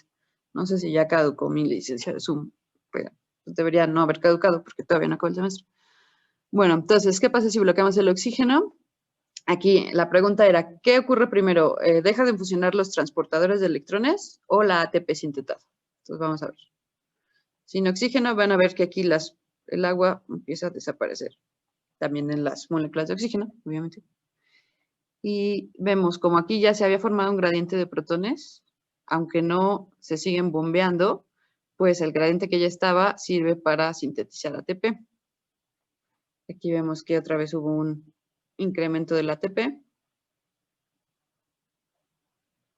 No sé si ya caducó mi licencia de Zoom, pero pues, debería no haber caducado porque todavía no acabó el semestre. Bueno, entonces, ¿qué pasa si bloqueamos el oxígeno? Aquí la pregunta era, ¿qué ocurre primero? ¿Deja de funcionar los transportadores de electrones o la ATP sintetasa? Entonces vamos a ver. Sin oxígeno van a ver que aquí el agua empieza a desaparecer. También en las moléculas de oxígeno, obviamente. Y vemos como aquí ya se había formado un gradiente de protones, aunque no se siguen bombeando, pues el gradiente que ya estaba sirve para sintetizar ATP. Aquí vemos que otra vez hubo un incremento del ATP.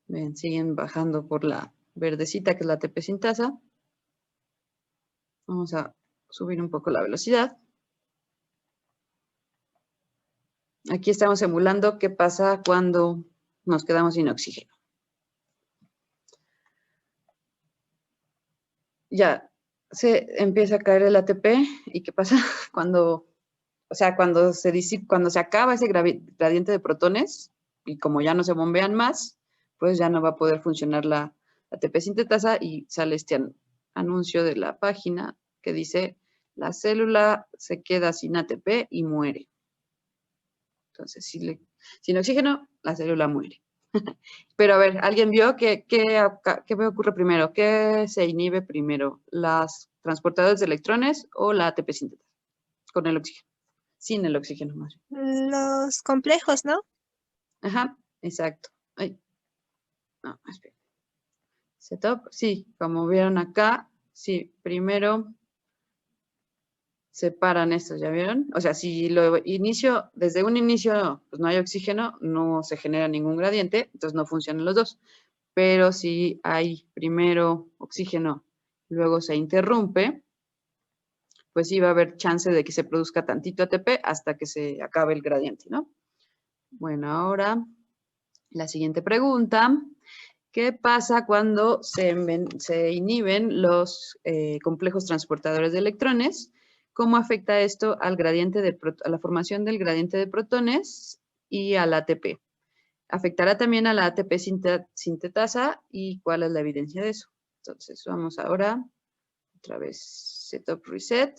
Ven, siguen bajando por la verdecita, que es la ATP sintasa. Vamos a subir un poco la velocidad. Aquí estamos emulando qué pasa cuando nos quedamos sin oxígeno. Ya se empieza a caer el ATP y qué pasa cuando, o sea, cuando se acaba ese gradiente de protones y como ya no se bombean más, pues ya no va a poder funcionar la ATP sintetasa y sale este anuncio de la página que dice la célula se queda sin ATP y muere. Entonces, sin oxígeno, la célula muere. Pero a ver, ¿alguien vio qué ocurre primero? ¿Qué se inhibe primero? ¿Las transportadoras de electrones o la ATP sintetasa? Con el oxígeno. Sin el oxígeno más bien. Los complejos, ¿no? Ajá, exacto. Ay, no, espera. Setup, sí, como vieron acá, sí, primero separan estos, ¿ya vieron? O sea, si lo inicio, desde un inicio, pues no hay oxígeno, no se genera ningún gradiente, entonces no funcionan los dos. Pero si hay primero oxígeno, luego se interrumpe, pues sí va a haber chance de que se produzca tantito ATP hasta que se acabe el gradiente, ¿no? Bueno, ahora la siguiente pregunta. ¿Qué pasa cuando se inhiben los complejos transportadores de electrones? ¿Cómo afecta esto al a la formación del gradiente de protones y al ATP? ¿Afectará también a la ATP sintetasa y cuál es la evidencia de eso? Entonces, vamos ahora, otra vez, setup reset.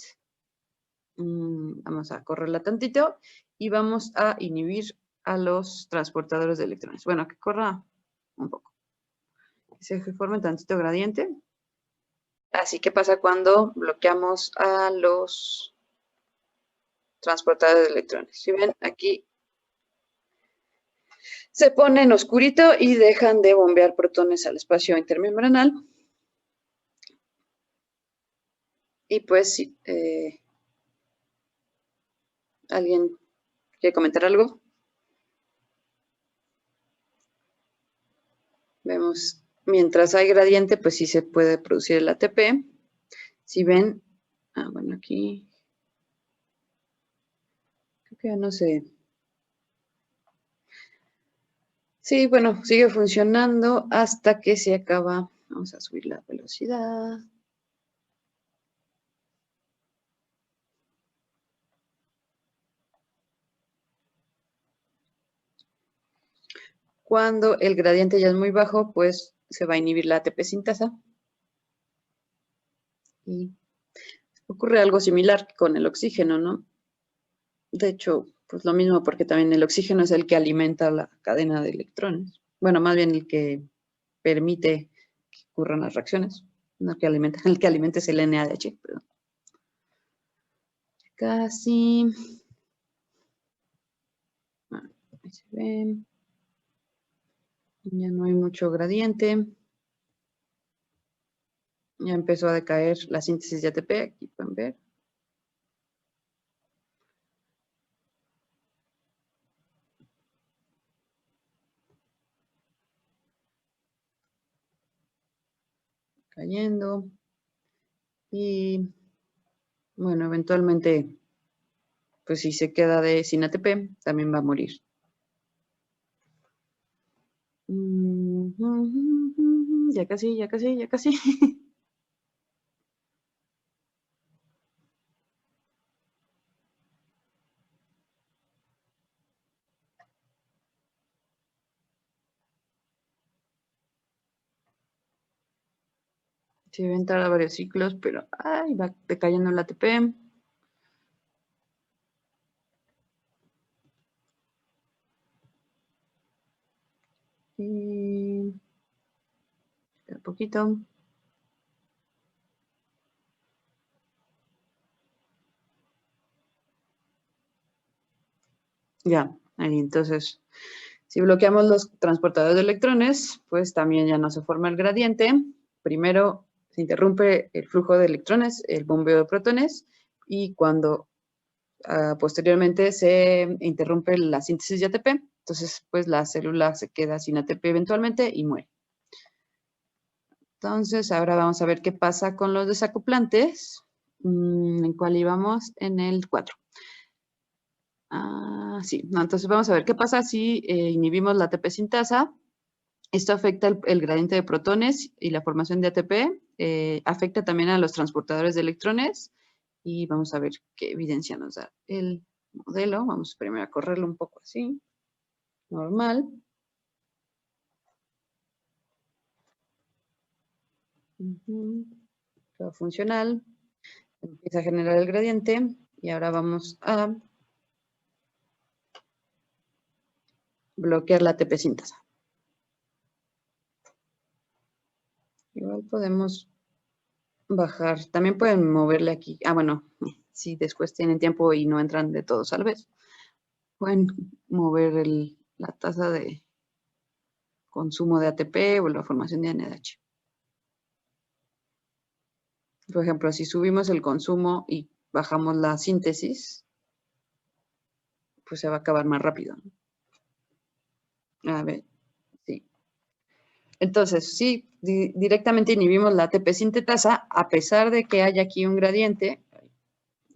Vamos a correrla tantito y vamos a inhibir a los transportadores de electrones. Bueno, que corra un poco. Que se forme tantito gradiente. Así que pasa cuando bloqueamos a los transportadores de electrones. Si ven, aquí se ponen oscurito y dejan de bombear protones al espacio intermembranal. Y pues, ¿alguien quiere comentar algo? Vemos, mientras hay gradiente, pues sí se puede producir el ATP. Si ven, bueno, aquí, creo que ya no sé. Sí, bueno, sigue funcionando hasta que se acaba. Vamos a subir la velocidad. Cuando el gradiente ya es muy bajo, pues se va a inhibir la ATP sintasa. Y ocurre algo similar con el oxígeno, ¿no? De hecho, pues lo mismo porque también el oxígeno es el que alimenta la cadena de electrones. Bueno, más bien el que permite que ocurran las reacciones, no el que alimenta, el que alimenta es el NADH, perdón. Casi. Ahí se ve. Ya no hay mucho gradiente. Ya empezó a decaer la síntesis de ATP, aquí pueden ver. Cayendo. Y bueno, eventualmente, pues si se queda sin ATP, también va a morir. Ya casi, ya casi, ya casi. Se va a entrar a varios ciclos, pero ay, va decayendo el ATP. Y un poquito. Ya, ahí entonces, si bloqueamos los transportadores de electrones, pues también ya no se forma el gradiente. Primero se interrumpe el flujo de electrones, el bombeo de protones, y cuando posteriormente se interrumpe la síntesis de ATP, entonces pues la célula se queda sin ATP eventualmente y muere. Entonces ahora vamos a ver qué pasa con los desacoplantes. ¿En cuál íbamos? En el 4. Sí, no, entonces vamos a ver qué pasa si inhibimos la ATP sintasa. Esto afecta el gradiente de protones y la formación de ATP. Afecta también a los transportadores de electrones. Y vamos a ver qué evidencia nos da el modelo. Vamos primero a correrlo un poco así. Normal. Todo funcional. Empieza a generar el gradiente. Y ahora vamos a bloquear la ATP sintasa. Igual podemos bajar. También pueden moverle aquí. Bueno, si después tienen tiempo y no entran de todos a la vez, pueden mover la tasa de consumo de ATP o la formación de NADH. Por ejemplo, si subimos el consumo y bajamos la síntesis, pues se va a acabar más rápido. A ver, sí. Entonces, sí, directamente inhibimos la ATP sintetasa, a pesar de que haya aquí un gradiente.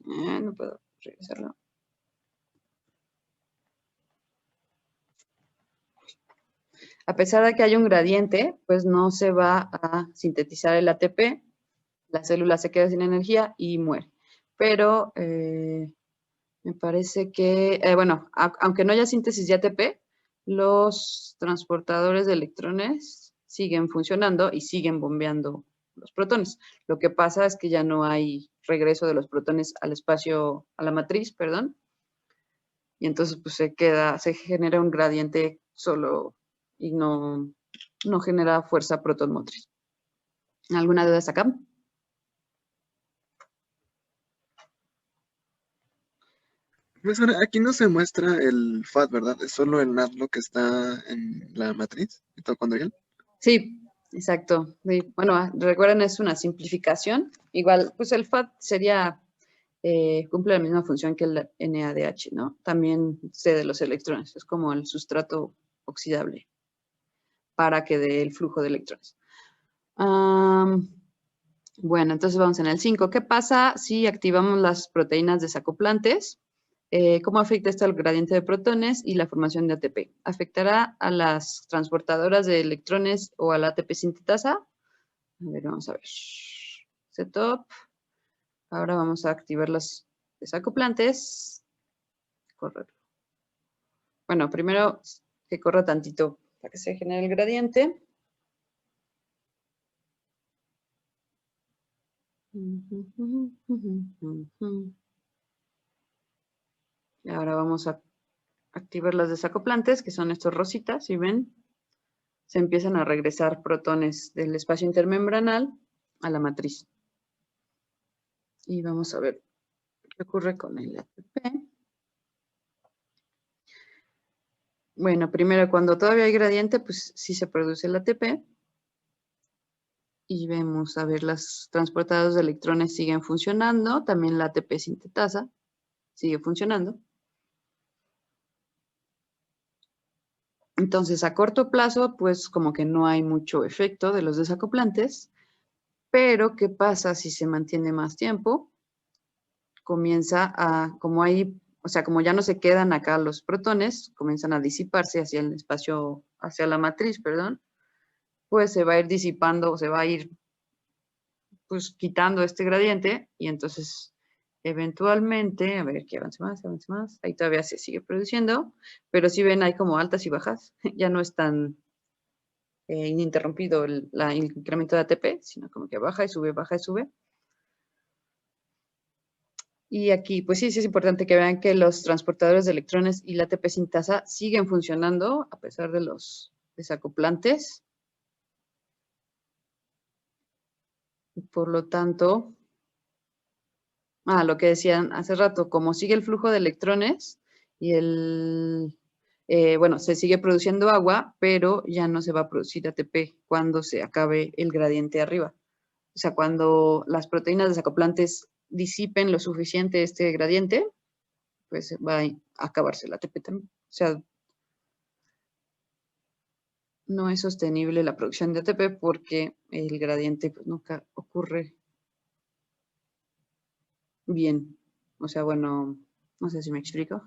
No puedo regresarlo. A pesar de que haya un gradiente, pues no se va a sintetizar el ATP, la célula se queda sin energía y muere. Pero me parece que, bueno, aunque no haya síntesis de ATP, los transportadores de electrones siguen funcionando y siguen bombeando los protones. Lo que pasa es que ya no hay regreso de los protones al espacio, a la matriz, perdón, y entonces pues se genera un gradiente solo y no genera fuerza proton motriz. ¿Alguna duda hasta acá? Pues ahora, aquí no se muestra el FAT, ¿verdad? Es solo el NAT lo que está en la matriz mitocondrial. Sí, exacto. Sí. Bueno, recuerden, es una simplificación. Igual, pues el FAT sería, cumple la misma función que el NADH, ¿no? También cede los electrones, es como el sustrato oxidable para que dé el flujo de electrones. Bueno, entonces vamos en el 5. ¿Qué pasa si activamos las proteínas desacoplantes? ¿Cómo afecta esto al gradiente de protones y la formación de ATP? ¿Afectará a las transportadoras de electrones o a la ATP sintetasa? A ver, vamos a ver. Setup. Ahora vamos a activar los desacoplantes. Correr. Bueno, primero que corra tantito para que se genere el gradiente. Y ahora vamos a activar las desacoplantes, que son estos rositas, si ven, se empiezan a regresar protones del espacio intermembranal a la matriz. Y vamos a ver qué ocurre con el ATP. Bueno, primero, cuando todavía hay gradiente, pues sí se produce el ATP. Y vemos, a ver, los transportados de electrones siguen funcionando. También la ATP sintetasa sigue funcionando. Entonces, a corto plazo, pues como que no hay mucho efecto de los desacoplantes. Pero, ¿qué pasa si se mantiene más tiempo? Comienza a, como hay, o sea, como ya no se quedan acá los protones, comienzan a disiparse hacia el espacio, hacia la matriz, perdón, pues se va a ir disipando, se va a ir pues quitando este gradiente y entonces eventualmente, a ver que avance más, ahí todavía se sigue produciendo, pero si ven hay como altas y bajas, ya no es tan ininterrumpido el incremento de ATP, sino como que baja y sube, baja y sube. Y aquí, pues sí es importante que vean que los transportadores de electrones y la ATP sintasa siguen funcionando a pesar de los desacoplantes. Por lo tanto, lo que decían hace rato, como sigue el flujo de electrones y bueno, se sigue produciendo agua, pero ya no se va a producir ATP cuando se acabe el gradiente arriba. O sea, cuando las proteínas desacoplantes disipen lo suficiente este gradiente, pues va a acabarse el ATP también. O sea, no es sostenible la producción de ATP porque el gradiente pues, nunca ocurre bien. O sea, bueno, no sé si me explico.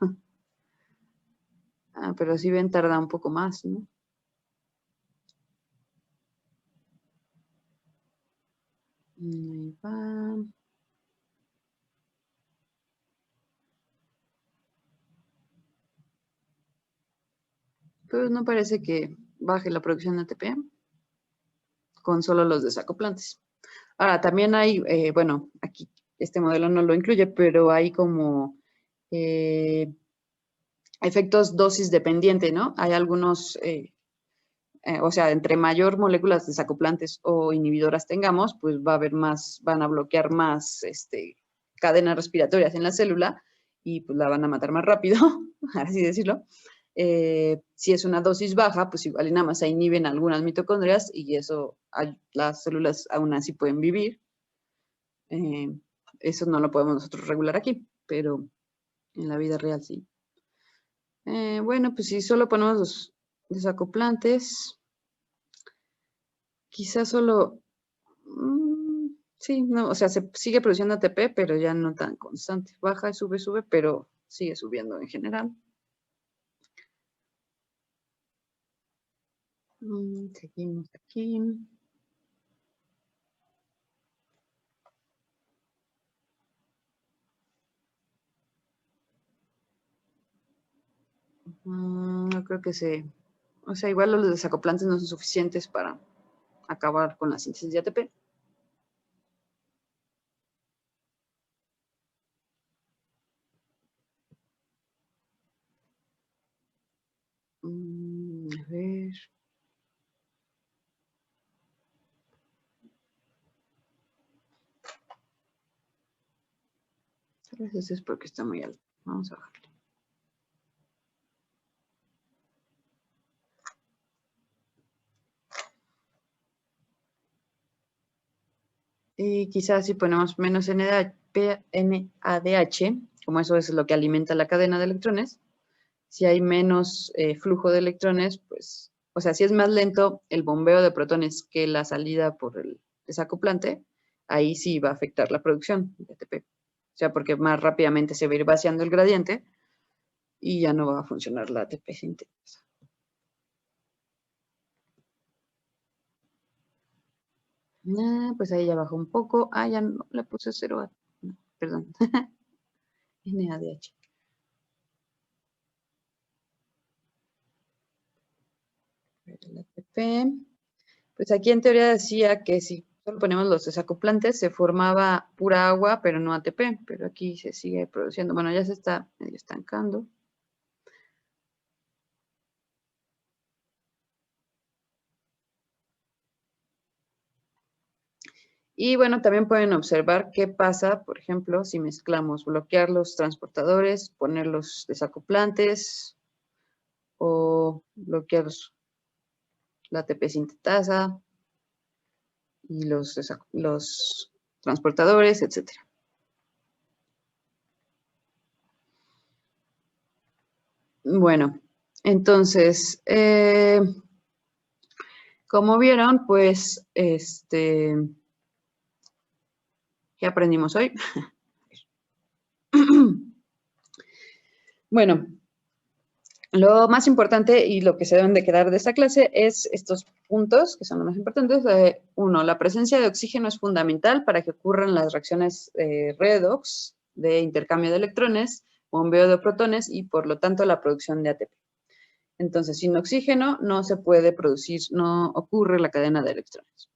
Pero si ven, tarda un poco más, ¿no? Ahí va. Pues no parece que baje la producción de ATP con solo los desacoplantes. Ahora, también hay, bueno, aquí este modelo no lo incluye, pero hay como efectos dosis dependiente, ¿no? Hay algunos, o sea, entre mayor moléculas desacoplantes o inhibidoras tengamos, pues va a haber más, van a bloquear más cadenas respiratorias en la célula y pues la van a matar más rápido, así decirlo. Si es una dosis baja, pues igual y nada más se inhiben algunas mitocondrias y eso, las células aún así pueden vivir. Eso no lo podemos nosotros regular aquí, pero en la vida real sí. Bueno, pues si solo ponemos los desacoplantes, quizás solo, sí, no, o sea, se sigue produciendo ATP, pero ya no tan constante. Baja y sube, pero sigue subiendo en general. Seguimos aquí. No creo que o sea, igual los desacoplantes no son suficientes para acabar con la síntesis de ATP. A ver. Tal vez eso es porque está muy alto. Vamos a bajarle. Y quizás si ponemos menos NADH, como eso es lo que alimenta la cadena de electrones, si hay menos flujo de electrones, pues, o sea, si es más lento el bombeo de protones que la salida por el desacoplante, ahí sí va a afectar la producción de ATP. O sea, porque más rápidamente se va a ir vaciando el gradiente y ya no va a funcionar la ATP sintética. Pues ahí ya bajó un poco. Ya no le puse 0. No, perdón. NADH. El ATP. Pues aquí en teoría decía que si solo ponemos los desacoplantes, se formaba pura agua, pero no ATP, pero aquí se sigue produciendo. Bueno, ya se está medio estancando. Y bueno, también pueden observar qué pasa, por ejemplo, si mezclamos bloquear los transportadores, poner los desacoplantes o bloquear la ATP sintetasa y los transportadores, etcétera. Bueno, entonces, como vieron, pues, ¿qué aprendimos hoy? Bueno, lo más importante y lo que se deben de quedar de esta clase es estos puntos, que son los más importantes. Uno, la presencia de oxígeno es fundamental para que ocurran las reacciones redox de intercambio de electrones, bombeo de protones y, por lo tanto, la producción de ATP. Entonces, sin oxígeno no se puede producir, no ocurre la cadena de electrones.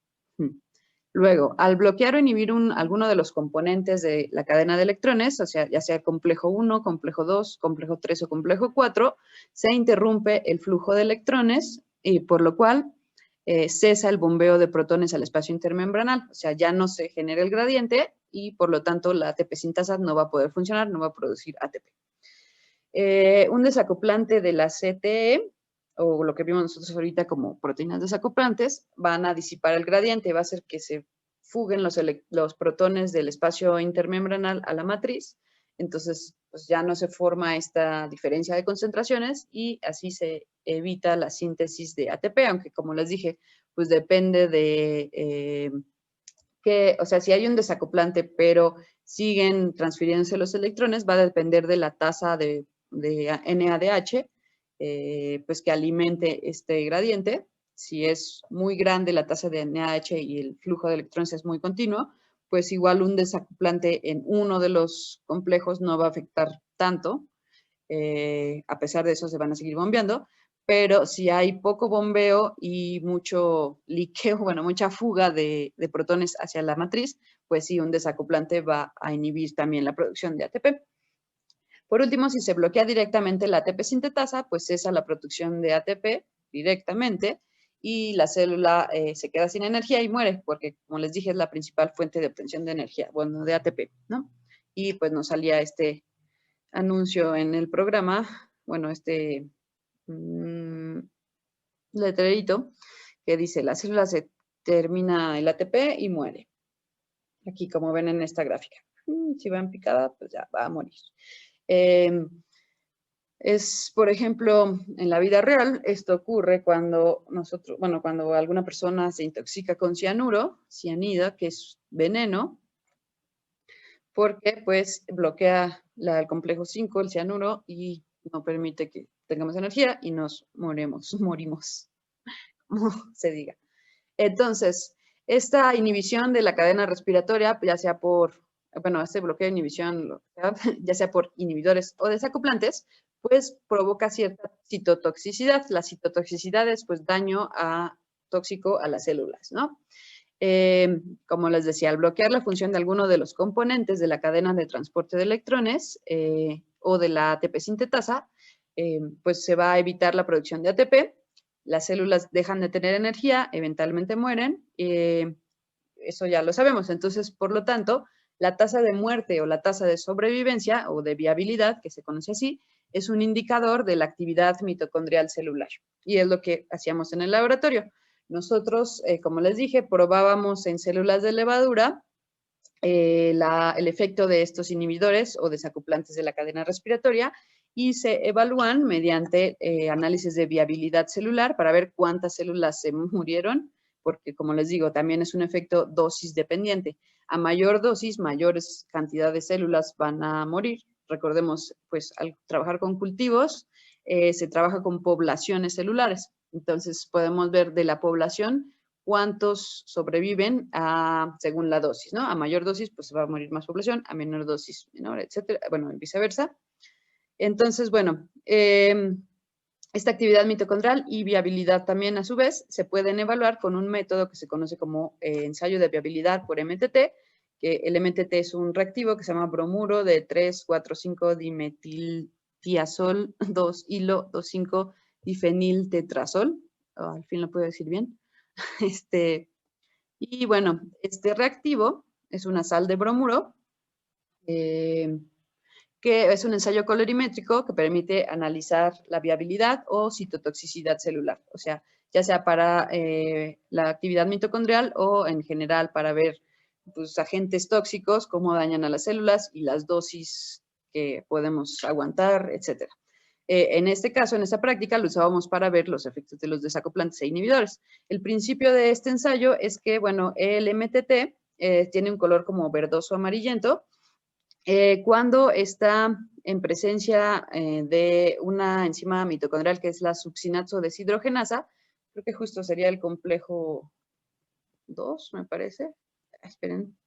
Luego, al bloquear o inhibir alguno de los componentes de la cadena de electrones, o sea, ya sea complejo 1, complejo 2, complejo 3 o complejo 4, se interrumpe el flujo de electrones y por lo cual cesa el bombeo de protones al espacio intermembranal. O sea, ya no se genera el gradiente y por lo tanto la ATP sintasa no va a poder funcionar, no va a producir ATP. Un desacoplante de la CTE, o lo que vimos nosotros ahorita como proteínas desacoplantes, van a disipar el gradiente, va a hacer que se fuguen los protones del espacio intermembranal a la matriz, entonces pues ya no se forma esta diferencia de concentraciones y así se evita la síntesis de ATP, aunque como les dije, pues depende de o sea, si hay un desacoplante, pero siguen transfiriéndose los electrones, va a depender de la tasa de NADH, pues que alimente este gradiente. Si es muy grande la tasa de NADH y el flujo de electrones es muy continuo, pues igual un desacoplante en uno de los complejos no va a afectar tanto. A pesar de eso se van a seguir bombeando, pero si hay poco bombeo y mucho liqueo, bueno, mucha fuga de protones hacia la matriz, pues sí, un desacoplante va a inhibir también la producción de ATP. Por último, si se bloquea directamente la ATP sintetasa, pues cesa la producción de ATP directamente y la célula se queda sin energía y muere, porque como les dije, es la principal fuente de obtención de energía, bueno, de ATP, ¿no? Y pues nos salía este anuncio en el programa, bueno, letrerito que dice, la célula se termina el ATP y muere. Aquí, como ven en esta gráfica. Si va en picada, pues ya va a morir. Por ejemplo, en la vida real, esto ocurre cuando cuando alguna persona se intoxica con cianida, que es veneno, porque pues bloquea el complejo 5, el cianuro, y no permite que tengamos energía y nos morimos, como se diga. Entonces, esta inhibición de la cadena respiratoria, ya sea por, este bloqueo de inhibición, ya sea por inhibidores o desacoplantes, pues provoca cierta citotoxicidad. La citotoxicidad es pues daño tóxico a las células, ¿no? Como les decía, al bloquear la función de alguno de los componentes de la cadena de transporte de electrones o de la ATP sintetasa, pues se va a evitar la producción de ATP, las células dejan de tener energía, eventualmente mueren, eso ya lo sabemos. Entonces, por lo tanto, la tasa de muerte o la tasa de sobrevivencia o de viabilidad, que se conoce así, es un indicador de la actividad mitocondrial celular. Y es lo que hacíamos en el laboratorio. Nosotros, como les dije, probábamos en células de levadura el efecto de estos inhibidores o desacoplantes de la cadena respiratoria y se evalúan mediante análisis de viabilidad celular para ver cuántas células se murieron, porque como les digo, también es un efecto dosis dependiente. A mayor dosis, mayores cantidad de células van a morir. Recordemos, pues al trabajar con cultivos, se trabaja con poblaciones celulares. Entonces podemos ver de la población cuántos sobreviven según la dosis, ¿no? A mayor dosis, pues va a morir más población, a menor dosis, menor, etcétera. Bueno, viceversa. Entonces, bueno, Esta actividad mitocondrial y viabilidad también, a su vez, se pueden evaluar con un método que se conoce como ensayo de viabilidad por MTT, que el MTT es un reactivo que se llama bromuro de 3,4,5-dimetiltiazol 2-hilo-2,5-difeniltetrazol. Al fin lo puedo decir bien. Y bueno, este reactivo es una sal de bromuro, que es un ensayo colorimétrico que permite analizar la viabilidad o citotoxicidad celular, o sea, ya sea para la actividad mitocondrial o en general para ver pues, agentes tóxicos, cómo dañan a las células y las dosis que podemos aguantar, etc. En este caso, en esta práctica, lo usábamos para ver los efectos de los desacoplantes e inhibidores. El principio de este ensayo es que, bueno, el MTT tiene un color como verdoso amarillento, cuando está en presencia de una enzima mitocondrial que es la succinato deshidrogenasa, creo que justo sería el complejo 2, me parece. Esperen.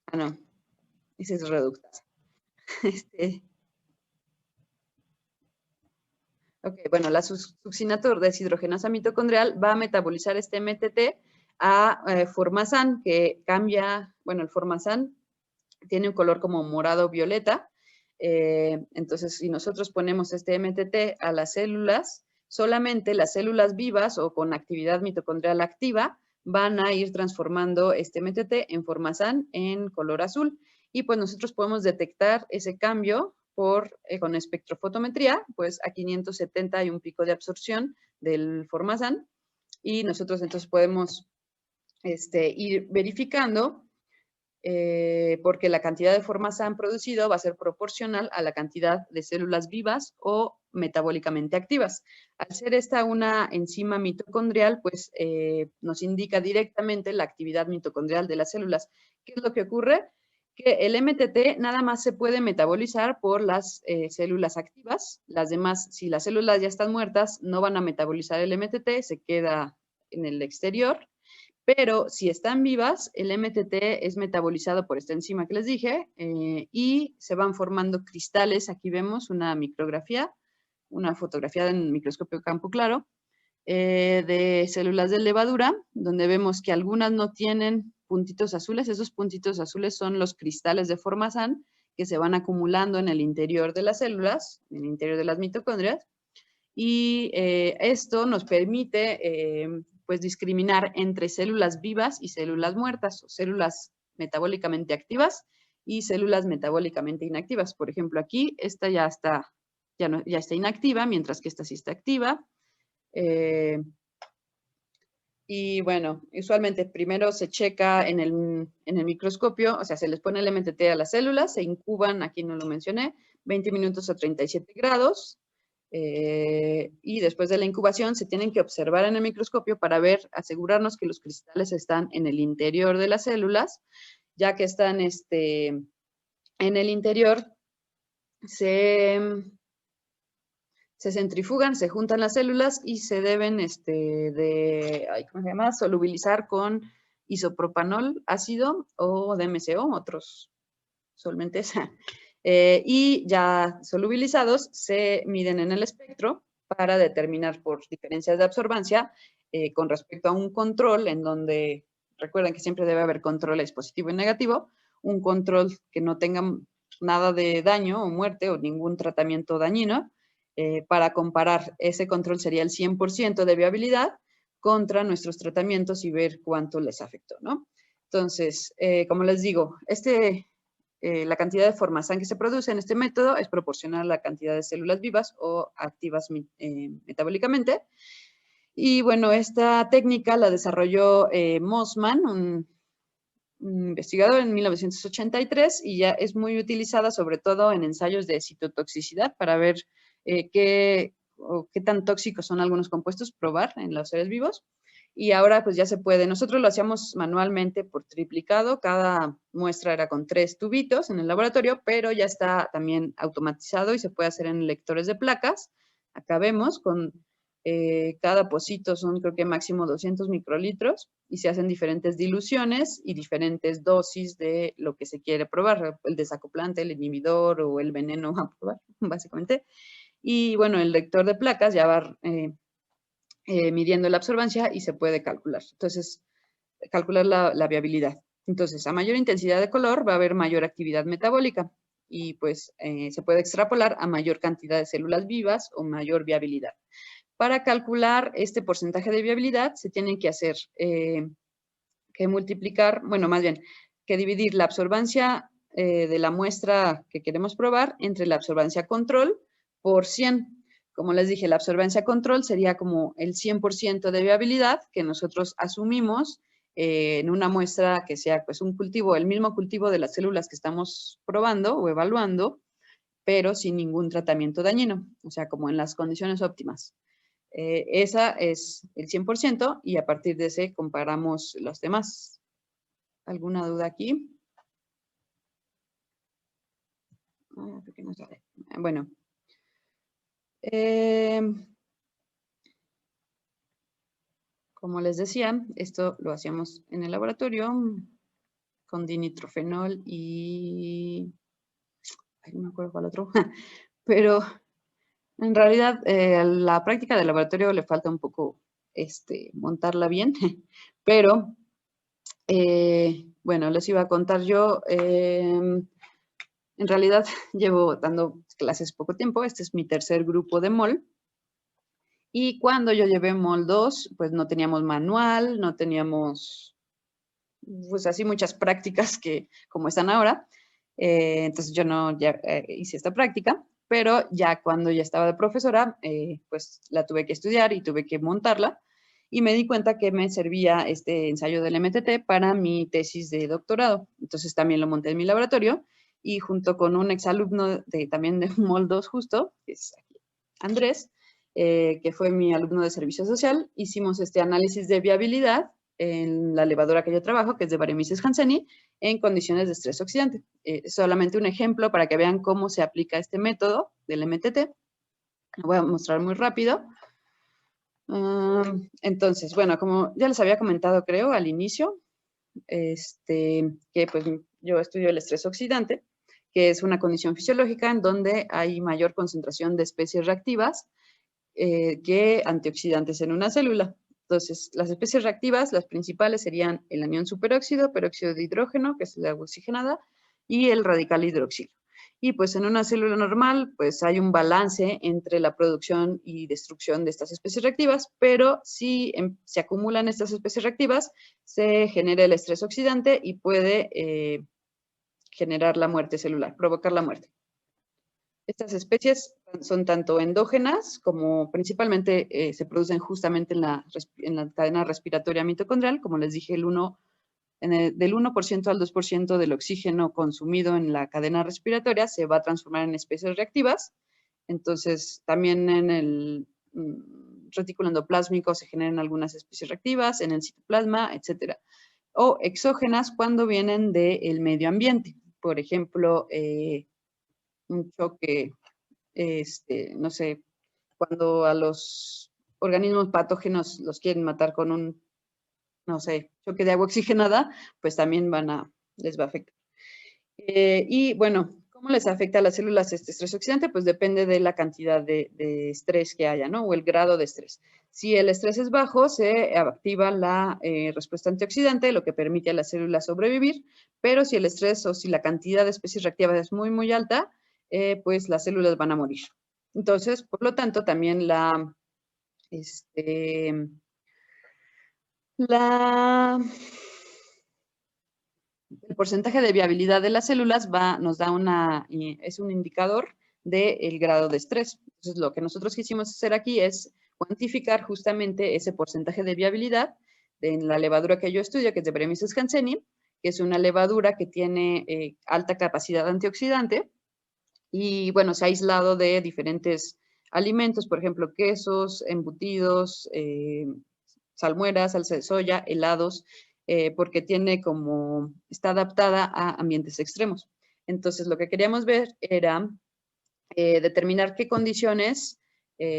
Ah, no. Ese es reductasa. Ok, bueno, la succinato deshidrogenasa mitocondrial va a metabolizar este MTT a formazán, que cambia, bueno, el formazán tiene un color como morado-violeta. Entonces, si nosotros ponemos este MTT a las células, solamente las células vivas o con actividad mitocondrial activa van a ir transformando este MTT en formazán en color azul. Y pues nosotros podemos detectar ese cambio con espectrofotometría, pues a 570 hay un pico de absorción del formazán y nosotros entonces podemos ir verificando porque la cantidad de formazán producido va a ser proporcional a la cantidad de células vivas o metabólicamente activas. Al ser esta una enzima mitocondrial, pues nos indica directamente la actividad mitocondrial de las células. ¿Qué es lo que ocurre? Que el MTT nada más se puede metabolizar por las células activas. Las demás, si las células ya están muertas, no van a metabolizar el MTT, se queda en el exterior. Pero si están vivas, el MTT es metabolizado por esta enzima que les dije y se van formando cristales. Aquí vemos una micrografía, una fotografía en microscopio campo claro de células de levadura, donde vemos que algunas no tienen puntitos azules. Esos puntitos azules son los cristales de formazán que se van acumulando en el interior de las células, en el interior de las mitocondrias. Y esto nos permite pues discriminar entre células vivas y células muertas, o células metabólicamente activas y células metabólicamente inactivas. Por ejemplo, aquí esta ya está inactiva, mientras que esta sí está activa. Y bueno, usualmente primero se checa en el microscopio, o sea, se les pone el MTT a las células, se incuban, aquí no lo mencioné, 20 minutos a 37 grados. Y después de la incubación se tienen que observar en el microscopio para asegurarnos que los cristales están en el interior de las células, ya que están en el interior, se centrifugan, se juntan las células y se deben ¿cómo se llama? Solubilizar con isopropanol ácido o DMCO, otros solventes. Y ya solubilizados se miden en el espectro para determinar por diferencias de absorbancia con respecto a un control en donde, recuerden que siempre debe haber controles positivo y negativo, un control que no tenga nada de daño o muerte o ningún tratamiento dañino. Para comparar, ese control sería el 100% de viabilidad contra nuestros tratamientos y ver cuánto les afectó, ¿no? Entonces, como les digo, la cantidad de formazán que se produce en este método es proporcional a la cantidad de células vivas o activas metabólicamente. Y bueno, esta técnica la desarrolló Mossman, un investigador en 1983 y ya es muy utilizada sobre todo en ensayos de citotoxicidad para ver qué tan tóxicos son algunos compuestos, probar en los seres vivos. Y ahora pues ya se puede, nosotros lo hacíamos manualmente por triplicado, cada muestra era con 3 tubitos en el laboratorio, pero ya está también automatizado y se puede hacer en lectores de placas. Acá vemos con Cada pocito son creo que máximo 200 microlitros y se hacen diferentes diluciones y diferentes dosis de lo que se quiere probar, el desacoplante, el inhibidor o el veneno a probar, básicamente. Y bueno, el lector de placas ya va midiendo la absorbancia y se puede calcular. Entonces, calcular la viabilidad. Entonces, a mayor intensidad de color va a haber mayor actividad metabólica y pues se puede extrapolar a mayor cantidad de células vivas o mayor viabilidad. Para calcular este porcentaje de viabilidad se tienen que hacer, que multiplicar, bueno, más bien, que dividir la absorbancia de la muestra que queremos probar entre la absorbancia control por 100. Como les dije, la absorbancia control sería como el 100% de viabilidad que nosotros asumimos en una muestra que sea pues un cultivo, el mismo cultivo de las células que estamos probando o evaluando, pero sin ningún tratamiento dañino, o sea, como en las condiciones óptimas. Esa es el 100% y a partir de ese comparamos los demás. ¿Alguna duda aquí? ¿Por qué no sale? Bueno. Como les decía, esto lo hacíamos en el laboratorio con dinitrofenol y... Ay, no me acuerdo cuál otro. Pero en realidad a la práctica del laboratorio le falta un poco montarla bien. Pero, bueno, les iba a contar yo. En realidad llevo dando clases poco tiempo. Este es mi tercer grupo de MOL. Y cuando yo llevé MOL 2, pues no teníamos manual, no teníamos, pues así muchas prácticas que como están ahora. Entonces yo no hice esta práctica, pero ya cuando ya estaba de profesora, pues la tuve que estudiar y tuve que montarla. Y me di cuenta que me servía este ensayo del MTT para mi tesis de doctorado. Entonces también lo monté en mi laboratorio y junto con un exalumno también de MOL 2 justo, que es aquí, Andrés, que fue mi alumno de servicio social, hicimos este análisis de viabilidad en la levadura que yo trabajo, que es de Baremyces hanseníae, en condiciones de estrés oxidante. Solamente un ejemplo para que vean cómo se aplica este método del MTT. Lo voy a mostrar muy rápido. Entonces, bueno, como ya les había comentado, creo, al inicio, que pues yo estudio el estrés oxidante, que es una condición fisiológica en donde hay mayor concentración de especies reactivas que antioxidantes en una célula. Entonces, las especies reactivas, las principales serían el anión superóxido, peróxido de hidrógeno, que es el agua oxigenada, y el radical hidroxilo. Y pues en una célula normal, pues hay un balance entre la producción y destrucción de estas especies reactivas, pero si se acumulan estas especies reactivas, se genera el estrés oxidante y puede generar la muerte celular, provocar la muerte. Estas especies son tanto endógenas como principalmente se producen justamente en la cadena respiratoria mitocondrial, como les dije, del 1% al 2% del oxígeno consumido en la cadena respiratoria se va a transformar en especies reactivas. Entonces, también en el retículo endoplásmico se generan algunas especies reactivas, en el citoplasma, etcétera. O exógenas cuando vienen del medio ambiente. Por ejemplo, un choque, no sé, cuando a los organismos patógenos los quieren matar con un, no sé, choque de agua oxigenada, pues también les va a afectar. Y bueno, ¿cómo les afecta a las células este estrés oxidante? Pues depende de la cantidad de estrés que haya, ¿no? O el grado de estrés. Si el estrés es bajo, se activa la respuesta antioxidante, lo que permite a las células sobrevivir, pero si el estrés o si la cantidad de especies reactivas es muy, muy alta, pues las células van a morir. Entonces, por lo tanto, también el porcentaje de viabilidad de las células nos da es un indicador del grado de estrés. Entonces, lo que nosotros quisimos hacer aquí es cuantificar justamente ese porcentaje de viabilidad en la levadura que yo estudio, que es de Baremyces hanseníae, que es una levadura que tiene alta capacidad antioxidante y, bueno, se ha aislado de diferentes alimentos, por ejemplo, quesos, embutidos, salmuera, salsa de soya, helados, porque está adaptada a ambientes extremos. Entonces, lo que queríamos ver era determinar qué condiciones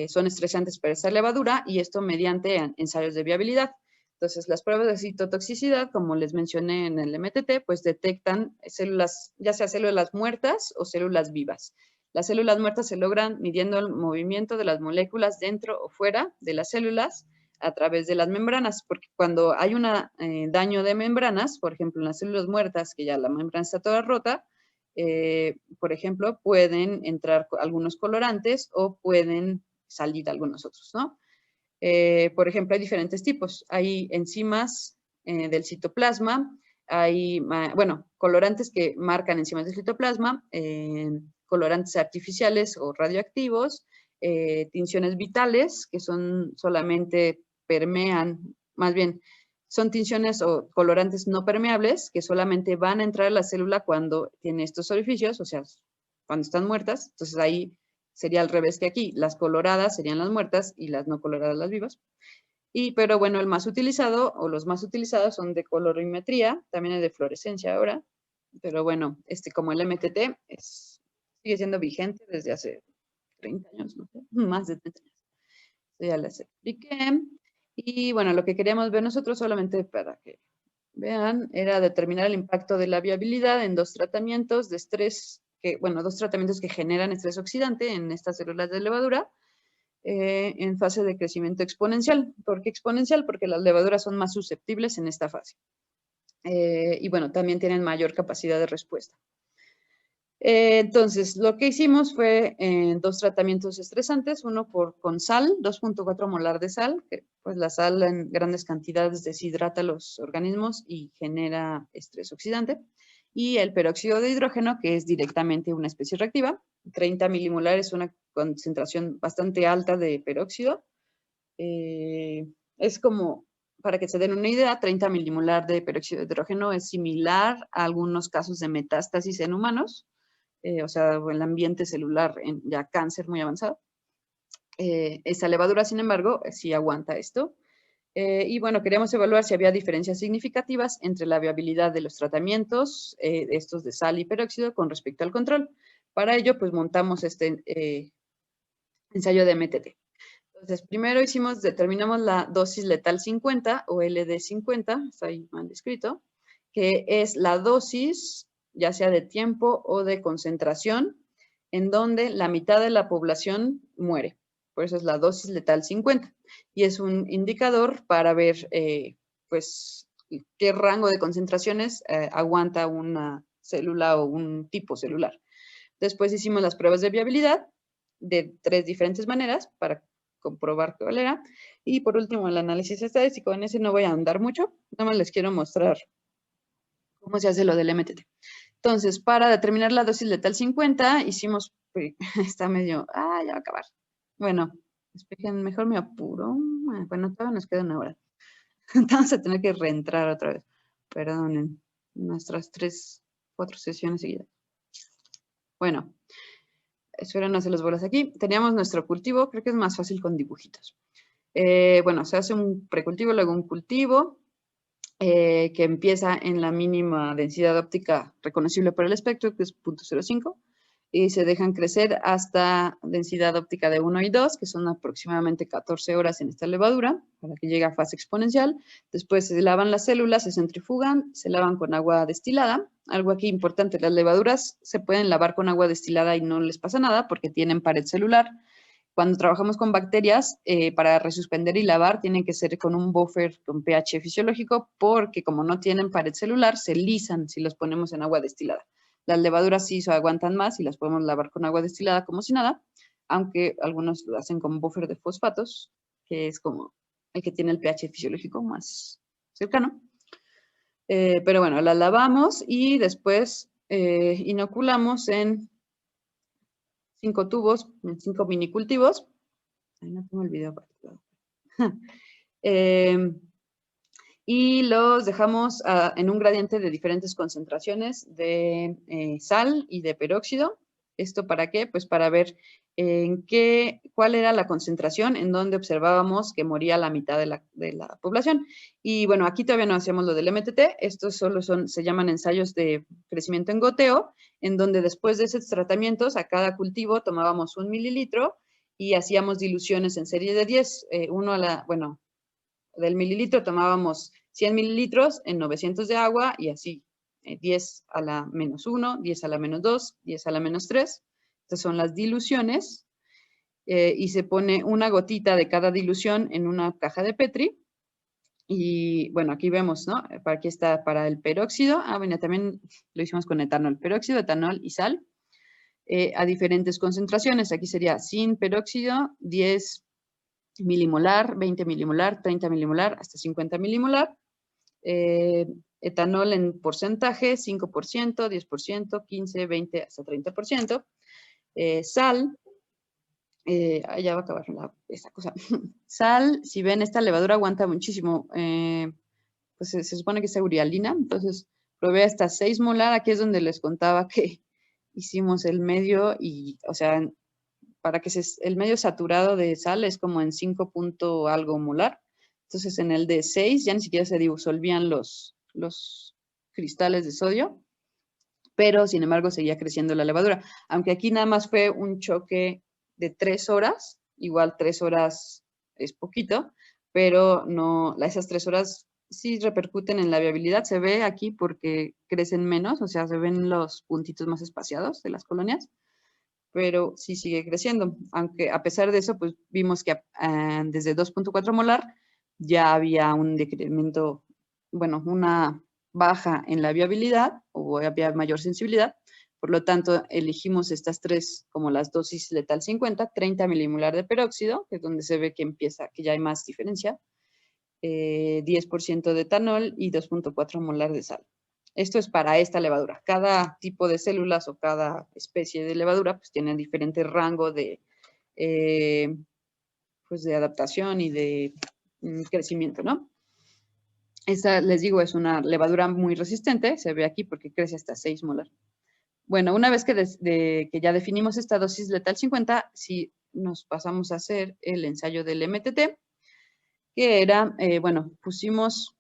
son estresantes para esta levadura y esto mediante ensayos de viabilidad. Entonces, las pruebas de citotoxicidad, como les mencioné en el MTT, pues detectan células, ya sea células muertas o células vivas. Las células muertas se logran midiendo el movimiento de las moléculas dentro o fuera de las células a través de las membranas, porque cuando hay un daño de membranas, por ejemplo, en las células muertas, que ya la membrana está toda rota, por ejemplo, pueden entrar algunos colorantes o pueden salir algunos otros, ¿no? Por ejemplo, hay diferentes tipos. Hay enzimas del citoplasma, hay, bueno, colorantes que marcan enzimas del citoplasma, colorantes artificiales o radioactivos, tinciones vitales, que son solamente permean, más bien, son tinciones o colorantes no permeables que solamente van a entrar a la célula cuando tiene estos orificios, o sea, cuando están muertas. Entonces ahí sería al revés que aquí. Las coloradas serían las muertas y las no coloradas las vivas. Pero bueno, el más utilizado o los más utilizados son de colorimetría, también es de fluorescencia ahora. Pero bueno, como el MTT sigue siendo vigente desde hace 30 años, no sé, más de 30 años. Ya les expliqué. Y bueno, lo que queríamos ver nosotros solamente para que vean era determinar el impacto de la viabilidad en dos tratamientos de estrés, dos tratamientos que generan estrés oxidante en estas células de levadura en fase de crecimiento exponencial. ¿Por qué exponencial? Porque las levaduras son más susceptibles en esta fase. Y bueno, también tienen mayor capacidad de respuesta. Entonces, lo que hicimos fue dos tratamientos estresantes, uno con sal, 2.4 molar de sal, que pues la sal en grandes cantidades deshidrata los organismos y genera estrés oxidante, y el peróxido de hidrógeno, que es directamente una especie reactiva, 30 milimolares, una concentración bastante alta de peróxido. Es como, para que se den una idea, 30 milimolar de peróxido de hidrógeno es similar a algunos casos de metástasis en humanos, o sea, en el ambiente celular, en ya cáncer muy avanzado. Esta levadura, sin embargo, sí aguanta esto. Y bueno, queríamos evaluar si había diferencias significativas entre la viabilidad de los tratamientos, estos de sal y peróxido, con respecto al control. Para ello, pues montamos este ensayo de MTT. Entonces, primero determinamos la dosis letal 50 o LD50, está ahí mal escrito, que es la dosis, ya sea de tiempo o de concentración, en donde la mitad de la población muere. Por eso es la dosis letal 50. Y es un indicador para ver, pues, qué rango de concentraciones aguanta una célula o un tipo celular. Después hicimos las pruebas de viabilidad de 3 diferentes maneras para comprobar cuál era. Y por último, el análisis estadístico. En ese no voy a andar mucho, nada más les quiero mostrar cómo se hace lo del MTT. Entonces, para determinar la dosis letal 50, hicimos, está medio, ya va a acabar. Bueno, mejor me apuro. Bueno, todavía nos queda una hora. Vamos a tener que reentrar otra vez. Perdonen, nuestras 4 sesiones seguidas. Bueno, espero no hacer las bolas aquí. Teníamos nuestro cultivo, creo que es más fácil con dibujitos. Bueno, se hace un precultivo, luego un cultivo, que empieza en la mínima densidad óptica reconocible por el espectro, que es 0.05, y se dejan crecer hasta densidad óptica de 1 y 2, que son aproximadamente 14 horas en esta levadura, para que llegue a fase exponencial. Después se lavan las células, se centrifugan, se lavan con agua destilada. Algo aquí importante, las levaduras se pueden lavar con agua destilada y no les pasa nada porque tienen pared celular. Cuando trabajamos con bacterias, para resuspender y lavar, tienen que ser con un buffer con pH fisiológico, porque como no tienen pared celular, se lisan si los ponemos en agua destilada. Las levaduras sí se aguantan más y las podemos lavar con agua destilada como si nada, aunque algunos lo hacen con buffer de fosfatos, que es como el que tiene el pH fisiológico más cercano. Pero bueno, las lavamos y después inoculamos en 5 tubos, en 5 minicultivos. Ahí no tengo el video para y los dejamos en un gradiente de diferentes concentraciones de sal y de peróxido. ¿Esto para qué? Pues para ver cuál era la concentración en donde observábamos que moría la mitad de la población. Y bueno, aquí todavía no hacemos lo del MTT. Estos solo se llaman ensayos de crecimiento en goteo, en donde después de esos tratamientos a cada cultivo tomábamos 1 mililitro y hacíamos diluciones en serie de 10. Bueno, del mililitro tomábamos 100 mililitros en 900 de agua y así, 10 a la menos 1, 10 a la menos 2, 10 a la menos 3. Estas son las diluciones y se pone una gotita de cada dilución en una caja de Petri. Y bueno, aquí vemos, ¿no? Aquí está para el peróxido. Bueno, también lo hicimos con etanol. Peróxido, etanol y sal a diferentes concentraciones. Aquí sería sin peróxido, 10 milimolar, 20 milimolar, 30 milimolar, hasta 50 milimolar. Etanol en porcentaje, 5%, 10%, 15, 20, hasta 30%. Sal, ya va a acabar esta cosa. Sal, si ven, esta levadura aguanta muchísimo. Pues se supone que es eurialina, entonces probé hasta 6 molar. Aquí es donde les contaba que hicimos el medio y, o sea, para que el medio saturado de sal es como en 5 punto algo molar. Entonces en el de 6 ya ni siquiera se disolvían los cristales de sodio, pero sin embargo seguía creciendo la levadura. Aunque aquí nada más fue un choque de 3 horas, igual 3 horas es poquito, pero no, esas 3 horas sí repercuten en la viabilidad. Se ve aquí porque crecen menos, o sea, se ven los puntitos más espaciados de las colonias, pero sí sigue creciendo. Aunque a pesar de eso, pues vimos que desde 2.4 molar ya había un decremento, bueno, una baja en la viabilidad o había mayor sensibilidad. Por lo tanto, elegimos estas tres como las dosis letal 50, 30 milimolar de peróxido, que es donde se ve que empieza, que ya hay más diferencia, 10% de etanol y 2.4 molar de sal. Esto es para esta levadura. Cada tipo de células o cada especie de levadura pues tiene diferente rango de, pues de adaptación y de crecimiento, ¿no? Esta, les digo, es una levadura muy resistente. Se ve aquí porque crece hasta 6 molar. Bueno, una vez que ya definimos esta dosis letal 50, sí nos pasamos a hacer el ensayo del MTT, que era, bueno, pusimos,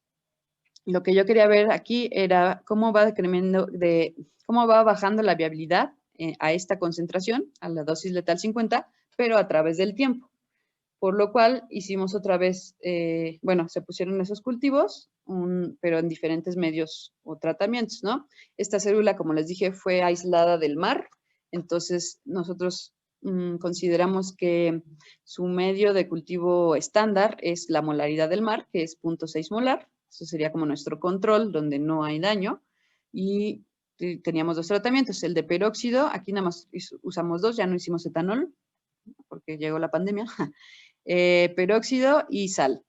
lo que yo quería ver aquí era cómo va cómo va bajando la viabilidad a esta concentración, a la dosis letal 50, pero a través del tiempo. Por lo cual hicimos otra vez, bueno, se pusieron esos cultivos, pero en diferentes medios o tratamientos, ¿no? Esta célula, como les dije, fue aislada del mar, entonces nosotros consideramos que su medio de cultivo estándar es la molaridad del mar, que es 0.6 molar. Eso sería como nuestro control, donde no hay daño. Y teníamos dos tratamientos, el de peróxido, aquí nada más usamos dos, ya no hicimos etanol, porque llegó la pandemia, peróxido y sal.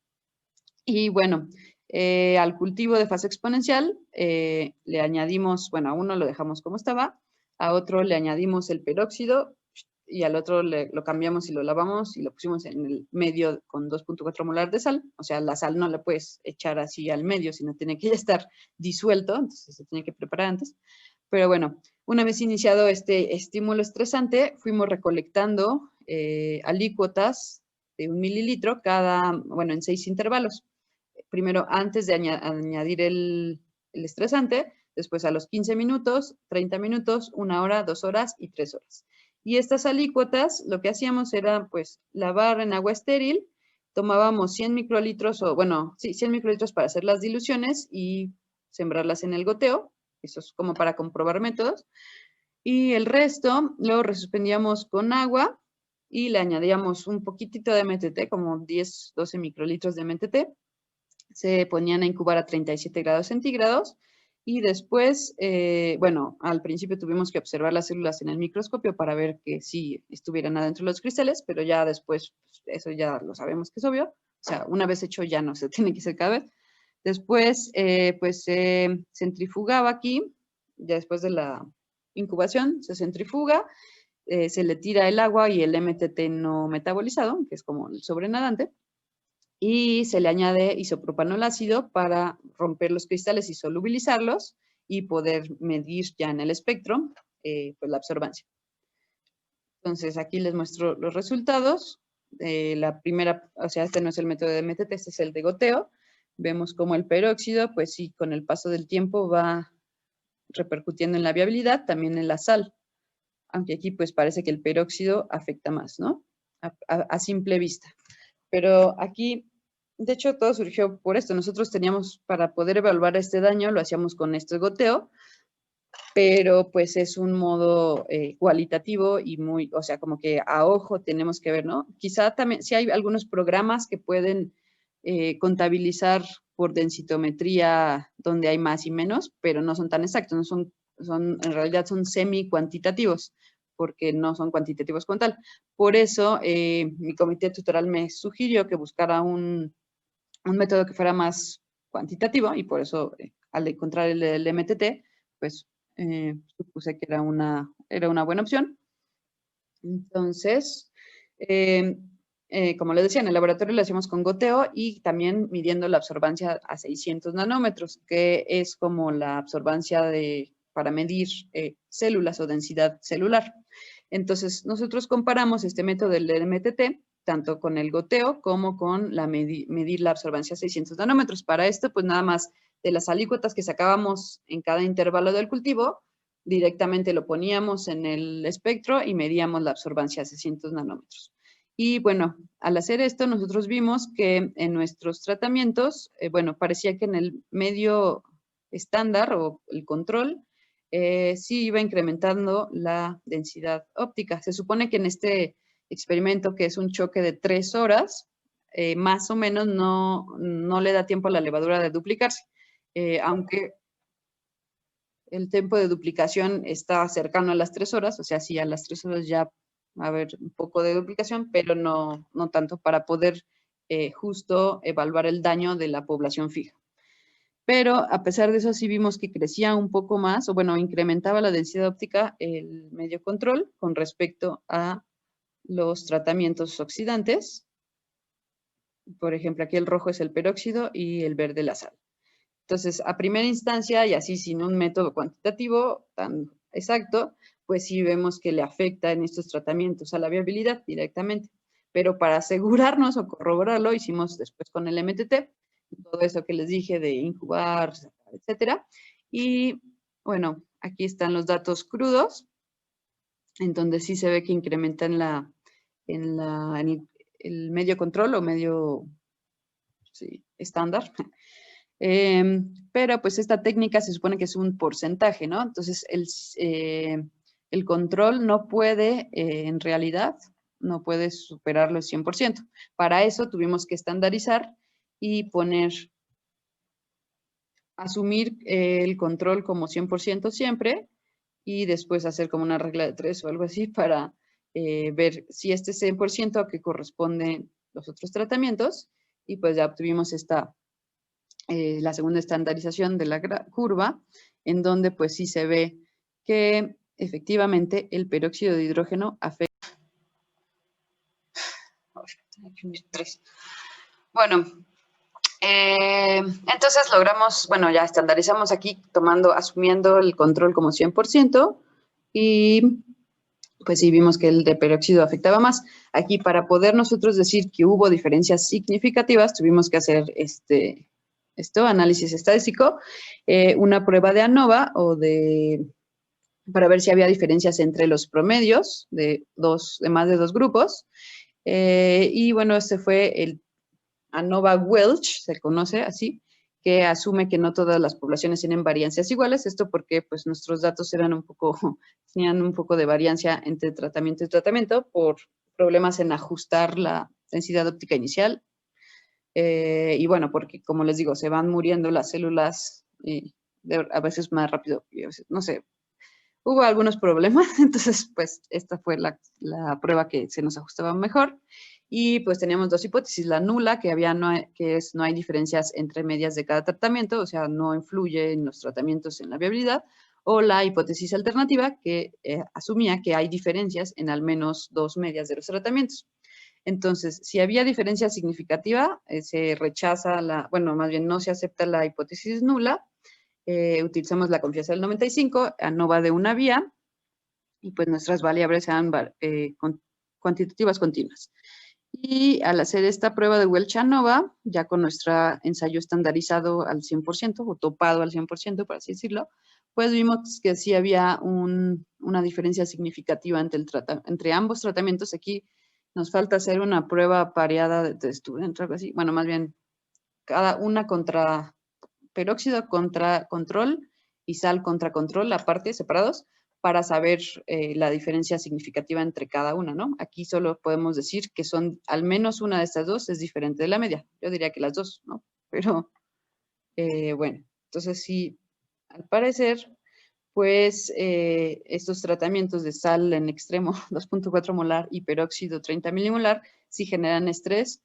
Y bueno, al cultivo de fase exponencial le añadimos, bueno, a uno lo dejamos como estaba, a otro le añadimos el peróxido y al otro lo cambiamos y lo lavamos y lo pusimos en el medio con 2.4 molar de sal. O sea, la sal no la puedes echar así al medio, sino tiene que ya estar disuelto, entonces se tiene que preparar antes. Pero bueno, una vez iniciado este estímulo estresante, fuimos recolectando alícuotas de 1 mililitro bueno, en 6 intervalos. Primero, antes de añadir el estresante, después a los 15 minutos, 30 minutos, 1 hora, 2 horas y 3 horas. Y estas alícuotas, lo que hacíamos era, pues, lavar en agua estéril, tomábamos 100 microlitros, o bueno, sí, 100 microlitros para hacer las diluciones y sembrarlas en el goteo. Eso es como para comprobar métodos. Y el resto lo resuspendíamos con agua y le añadíamos un poquitito de MTT, como 10, 12 microlitros de MTT. Se ponían a incubar a 37 grados centígrados y después, bueno, al principio tuvimos que observar las células en el microscopio para ver que sí estuvieran adentro de los cristales, pero ya después, pues, eso ya lo sabemos que es obvio. O sea, una vez hecho ya no se tiene que hacer cada vez. Después, pues se centrifugaba aquí, ya después de la incubación, se centrifuga, se le tira el agua y el MTT no metabolizado, que es como el sobrenadante, y se le añade isopropanol ácido para romper los cristales y solubilizarlos y poder medir ya en el espectro pues la absorbancia. Entonces, aquí les muestro los resultados. La primera, o sea, este no es el método de MTT, este es el de goteo. Vemos como el peróxido, pues sí, con el paso del tiempo va repercutiendo en la viabilidad, también en la sal. Aunque aquí pues parece que el peróxido afecta más, ¿no? a simple vista. Pero aquí, de hecho, todo surgió por esto. Nosotros teníamos, para poder evaluar este daño, lo hacíamos con este goteo, pero pues es un modo cualitativo y muy, o sea, como que a ojo tenemos que ver, ¿no? Quizá también, sí hay algunos programas que pueden contabilizar por densitometría donde hay más y menos, pero no son tan exactos, no son, en realidad son semi-cuantitativos, porque no son cuantitativos como tal. Por eso, mi comité tutoral me sugirió que buscara un método que fuera más cuantitativo y por eso, al encontrar el MTT, pues supuse que era una buena opción. Entonces, como les decía, en el laboratorio lo hacíamos con goteo y también midiendo la absorbancia a 600 nanómetros, que es como la absorbancia para medir células o densidad celular. Entonces, nosotros comparamos este método del MTT tanto con el goteo como con medir la absorbancia a 600 nanómetros. Para esto, pues nada más de las alícuotas que sacábamos en cada intervalo del cultivo, directamente lo poníamos en el espectro y medíamos la absorbancia a 600 nanómetros. Y bueno, al hacer esto, nosotros vimos que en nuestros tratamientos, bueno, parecía que en el medio estándar o el control, sí iba incrementando la densidad óptica. Se supone que en este experimento, que es un choque de 3 horas, más o menos no le da tiempo a la levadura de duplicarse, aunque el tiempo de duplicación está cercano a las 3 horas, o sea, sí, a las 3 horas ya va a haber un poco de duplicación, pero no tanto para poder justo evaluar el daño de la población fija. Pero a pesar de eso sí vimos que crecía un poco más, o bueno, incrementaba la densidad óptica el medio control con respecto a los tratamientos oxidantes. Por ejemplo, aquí el rojo es el peróxido y el verde la sal. Entonces, a primera instancia, y así sin un método cuantitativo tan exacto, pues sí vemos que le afecta en estos tratamientos a la viabilidad directamente. Pero para asegurarnos o corroborarlo, hicimos después con el MTT, todo eso que les dije de incubar, etcétera. Y bueno, aquí están los datos crudos, en donde sí se ve que incrementa en el medio control o medio estándar. Pero pues esta técnica se supone que es un porcentaje, ¿no? Entonces el control no puede, en realidad, no puede superarlo el 100%. Para eso tuvimos que estandarizar y asumir el control como 100% siempre y después hacer como una regla de 3 o algo así para ver si este 100% a qué corresponden los otros tratamientos y pues ya obtuvimos la segunda estandarización de la curva, en donde pues sí se ve que efectivamente el peróxido de hidrógeno afecta. Bueno, entonces logramos, bueno, ya estandarizamos aquí asumiendo el control como 100% y pues sí vimos que el de peróxido afectaba más. Aquí para poder nosotros decir que hubo diferencias significativas, tuvimos que hacer análisis estadístico, una prueba de ANOVA para ver si había diferencias entre los promedios de más de dos grupos. Y bueno, este fue el ANOVA-Welch, se conoce así, que asume que no todas las poblaciones tienen variancias iguales. Esto porque pues nuestros datos tenían un poco de variancia entre tratamiento y tratamiento por problemas en ajustar la densidad óptica inicial. Y bueno, porque como les digo, se van muriendo las células a veces más rápido, y a veces, no sé, hubo algunos problemas, entonces pues esta fue la prueba que se nos ajustaba mejor. Y pues teníamos dos hipótesis, la nula, que no hay diferencias entre medias de cada tratamiento, o sea, no influye en los tratamientos en la viabilidad, o la hipótesis alternativa, que asumía que hay diferencias en al menos 2 medias de los tratamientos. Entonces, si había diferencia significativa, se rechaza bueno, más bien no se acepta la hipótesis nula, utilizamos la confianza del 95, ANOVA de una vía, y pues nuestras variables sean cuantitativas continuas. Y al hacer esta prueba de Welch-ANOVA, ya con nuestro ensayo estandarizado al 100%, o topado al 100%, por así decirlo, pues vimos que sí había una diferencia significativa entre ambos tratamientos. Aquí Nos falta hacer una prueba pareada de estudiante, algo así. Bueno, más bien, cada una contra peróxido contra control y sal contra control, aparte, separados, para saber la diferencia significativa entre cada una, ¿no? Aquí solo podemos decir que son, al menos una de estas dos es diferente de la media. Yo diría que las dos, ¿no? Pero, bueno, entonces sí, al parecer, pues estos tratamientos de sal en extremo 2.4 molar y peróxido 30 milimolar sí generan estrés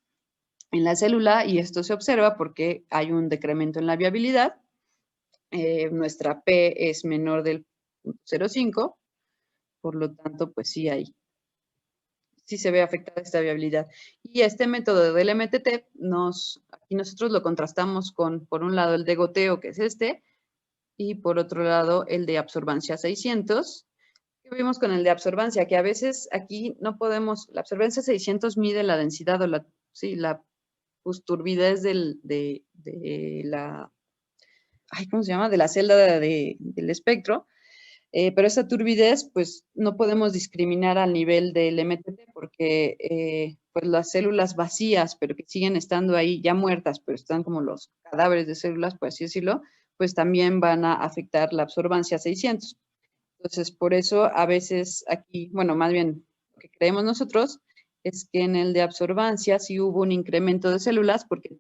en la célula y esto se observa porque hay un decremento en la viabilidad. Nuestra P es menor del 0.05, por lo tanto, pues sí se ve afectada esta viabilidad. Y este método del MTT, aquí nosotros lo contrastamos con, por un lado, el de goteo, que es este, y por otro lado, el de absorbancia 600. ¿Qué vimos con el de absorbancia? Que a veces aquí no podemos, la absorbancia 600 mide la densidad o la turbidez de la, ¿cómo se llama? De la celda del espectro. Pero esa turbidez, pues no podemos discriminar al nivel del MTT porque pues las células vacías, pero que siguen estando ahí ya muertas, pero están como los cadáveres de células, por así decirlo, pues también van a afectar la absorbancia 600. Entonces, por eso a veces aquí, bueno, más bien lo que creemos nosotros es que en el de absorbancia sí hubo un incremento de células porque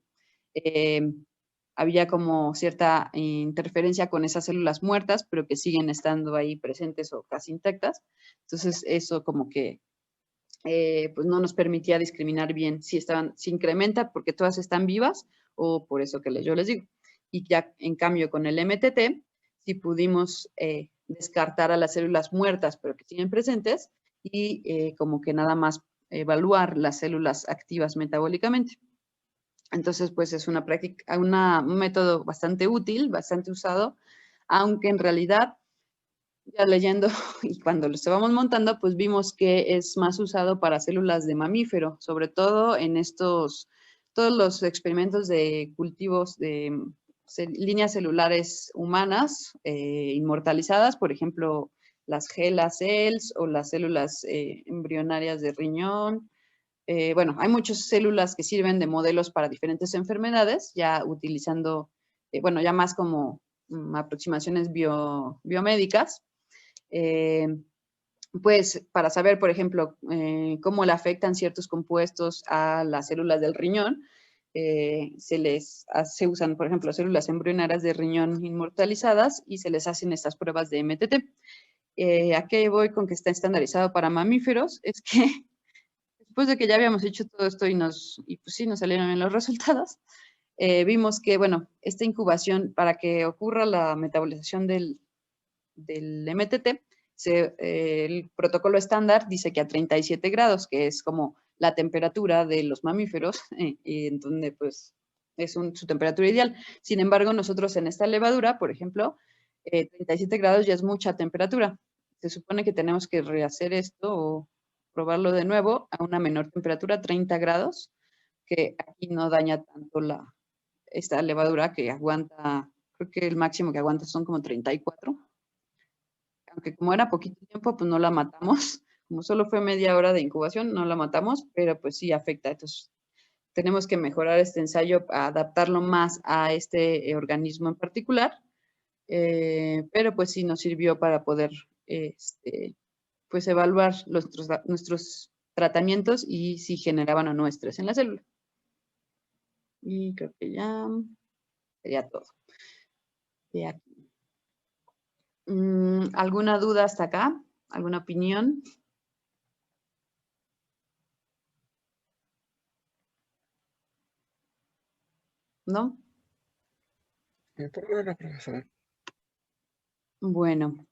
había como cierta interferencia con esas células muertas, pero que siguen estando ahí presentes o casi intactas. Entonces, eso como que pues no nos permitía discriminar bien si incrementa porque todas están vivas o por eso que yo les digo. Y ya en cambio con el MTT, si pudimos descartar a las células muertas pero que siguen presentes y como que nada más evaluar las células activas metabólicamente. Entonces, pues es una práctica, un método bastante útil, bastante usado, aunque en realidad, ya leyendo y cuando lo estábamos montando, pues vimos que es más usado para células de mamífero, sobre todo en todos los experimentos de cultivos de líneas celulares humanas inmortalizadas, por ejemplo, las HeLa cells o las células embrionarias de riñón. Bueno, hay muchas células que sirven de modelos para diferentes enfermedades, ya utilizando, bueno, ya más como aproximaciones biomédicas, pues para saber, por ejemplo, cómo le afectan ciertos compuestos a las células del riñón. Se usan, por ejemplo, células embrionarias de riñón inmortalizadas y se les hacen estas pruebas de MTT. ¿A qué voy con que está estandarizado para mamíferos? Es que después de que ya habíamos hecho todo esto y pues sí, nos salieron bien los resultados, vimos que, bueno, esta incubación, para que ocurra la metabolización del MTT, el protocolo estándar dice que a 37 grados, que es como la temperatura de los mamíferos, y en donde pues es su temperatura ideal. Sin embargo, nosotros en esta levadura, por ejemplo, 37 grados ya es mucha temperatura. Se supone que tenemos que rehacer esto o probarlo de nuevo a una menor temperatura, 30 grados, que aquí no daña tanto esta levadura que aguanta, creo que el máximo que aguanta son como 34. Aunque como era poquito tiempo, pues no la matamos. Como solo fue media hora de incubación, no la matamos, pero pues sí afecta. Entonces, tenemos que mejorar este ensayo, adaptarlo más a este organismo en particular, pero pues sí nos sirvió para poder pues evaluar nuestros tratamientos y si generaban o no estrés en la célula. Y creo que ya sería todo. De aquí. ¿Alguna duda hasta acá? ¿Alguna opinión? ¿No? Perdona, profesora. Bueno,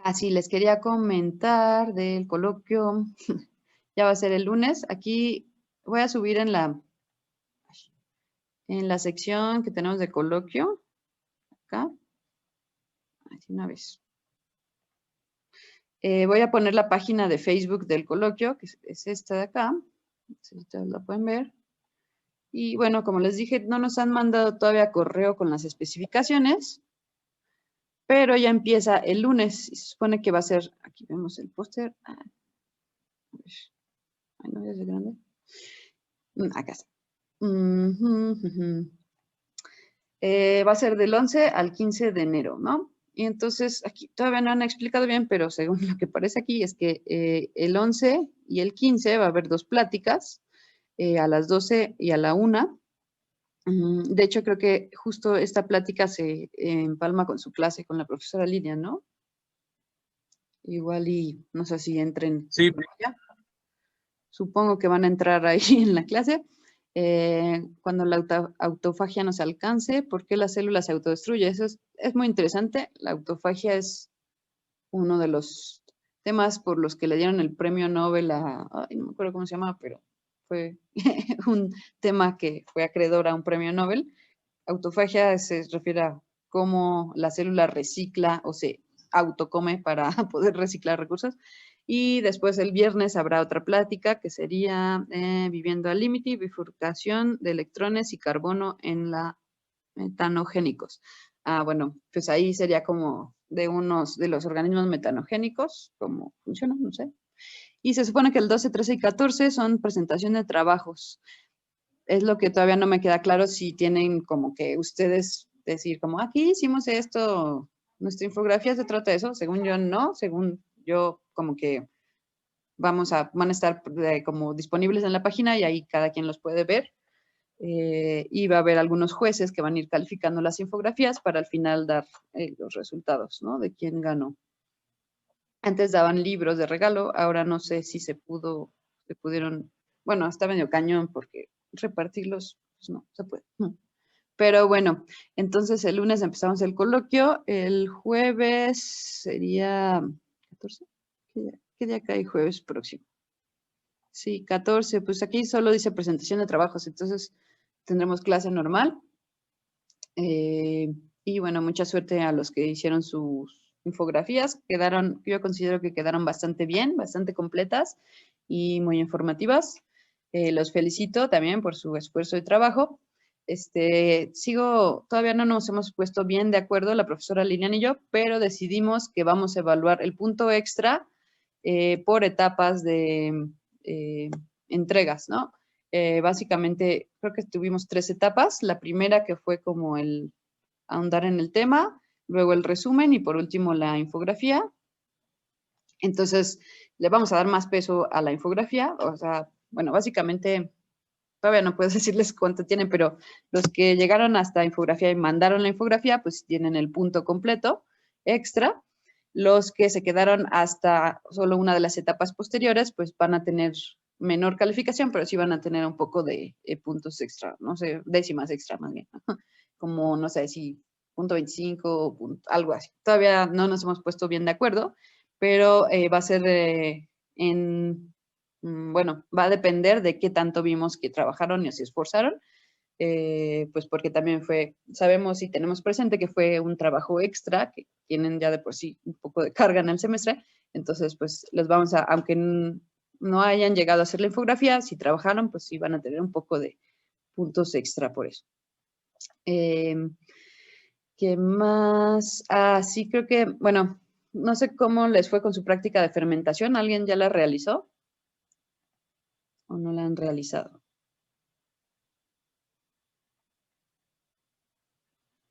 así les quería comentar del coloquio. Ya va a ser el lunes. Aquí voy a subir en la sección que tenemos de coloquio. Acá. Así una vez. Voy a poner la página de Facebook del coloquio, que es esta de acá. Si ustedes la pueden ver. Y bueno, como les dije, no nos han mandado todavía correo con las especificaciones, pero ya empieza el lunes. Y se supone que va a ser, aquí vemos el póster. Ay, no voy a hacer grande. Acá está. Va a ser del 11 al 15 de enero, ¿no? Y entonces aquí todavía no han explicado bien, pero según lo que parece aquí es que el 11 y el 15 va a haber 2 pláticas a las 12 y a la 1. De hecho, creo que justo esta plática se empalma con su clase, con la profesora Lidia, ¿no? Igual y no sé si entren Sí, con ella. Supongo que van a entrar ahí en la clase. Cuando la autofagia nos alcance, ¿por qué la célula se autodestruye? Eso es muy interesante. La autofagia es uno de los temas por los que le dieron el premio Nobel ay, no me acuerdo cómo se llama, pero fue un tema que fue acreedor a un premio Nobel. Autofagia se refiere a cómo la célula recicla o se autocome para poder reciclar recursos. Y después el viernes habrá otra plática que sería viviendo al límite, bifurcación de electrones y carbono en la metanogénicos. Bueno, pues ahí sería como de unos de los organismos metanogénicos, cómo funcionan, no sé. Y se supone que el 12, 13 y 14 son presentación de trabajos. Es lo que todavía no me queda claro si tienen como que ustedes decir como aquí hicimos esto, nuestra infografía se trata de eso, según yo no, según yo como que van a estar como disponibles en la página y ahí cada quien los puede ver. Y va a haber algunos jueces que van a ir calificando las infografías para al final dar los resultados, ¿no? De quién ganó. Antes daban libros de regalo, ahora no sé si se pudieron, bueno, está medio cañón porque repartirlos, pues no, se puede. Pero bueno, entonces el lunes empezamos el coloquio, el jueves sería 14, ¿qué día cae jueves próximo? Sí, 14, pues aquí solo dice presentación de trabajos, entonces tendremos clase normal. Y bueno, mucha suerte a los que hicieron sus infografías. Yo considero que quedaron bastante bien, bastante completas y muy informativas. Los felicito también por su esfuerzo y trabajo. Todavía no nos hemos puesto bien de acuerdo, la profesora Lilian y yo, pero decidimos que vamos a evaluar el punto extra por etapas de entregas, ¿no? Básicamente, creo que tuvimos 3 etapas. La primera que fue como el ahondar en el tema, luego el resumen y por último la infografía. Entonces, le vamos a dar más peso a la infografía. O sea, bueno, básicamente, todavía no puedo decirles cuánto tienen, pero los que llegaron hasta infografía y mandaron la infografía, pues tienen el punto completo extra. Los que se quedaron hasta solo una de las etapas posteriores, pues van a tener menor calificación, pero sí van a tener un poco de puntos extra, no sé, décimas extra más bien, como no sé si punto 25 o algo así. Todavía no nos hemos puesto bien de acuerdo, pero va a ser bueno, va a depender de qué tanto vimos que trabajaron y se esforzaron, pues porque también sabemos y tenemos presente que fue un trabajo extra, que tienen ya de por sí un poco de carga en el semestre, entonces pues les vamos aunque no hayan llegado a hacer la infografía, si trabajaron, pues sí van a tener un poco de puntos extra por eso. ¿Qué más? Sí, creo que, bueno, no sé cómo les fue con su práctica de fermentación, ¿alguien ya la realizó? ¿O no la han realizado?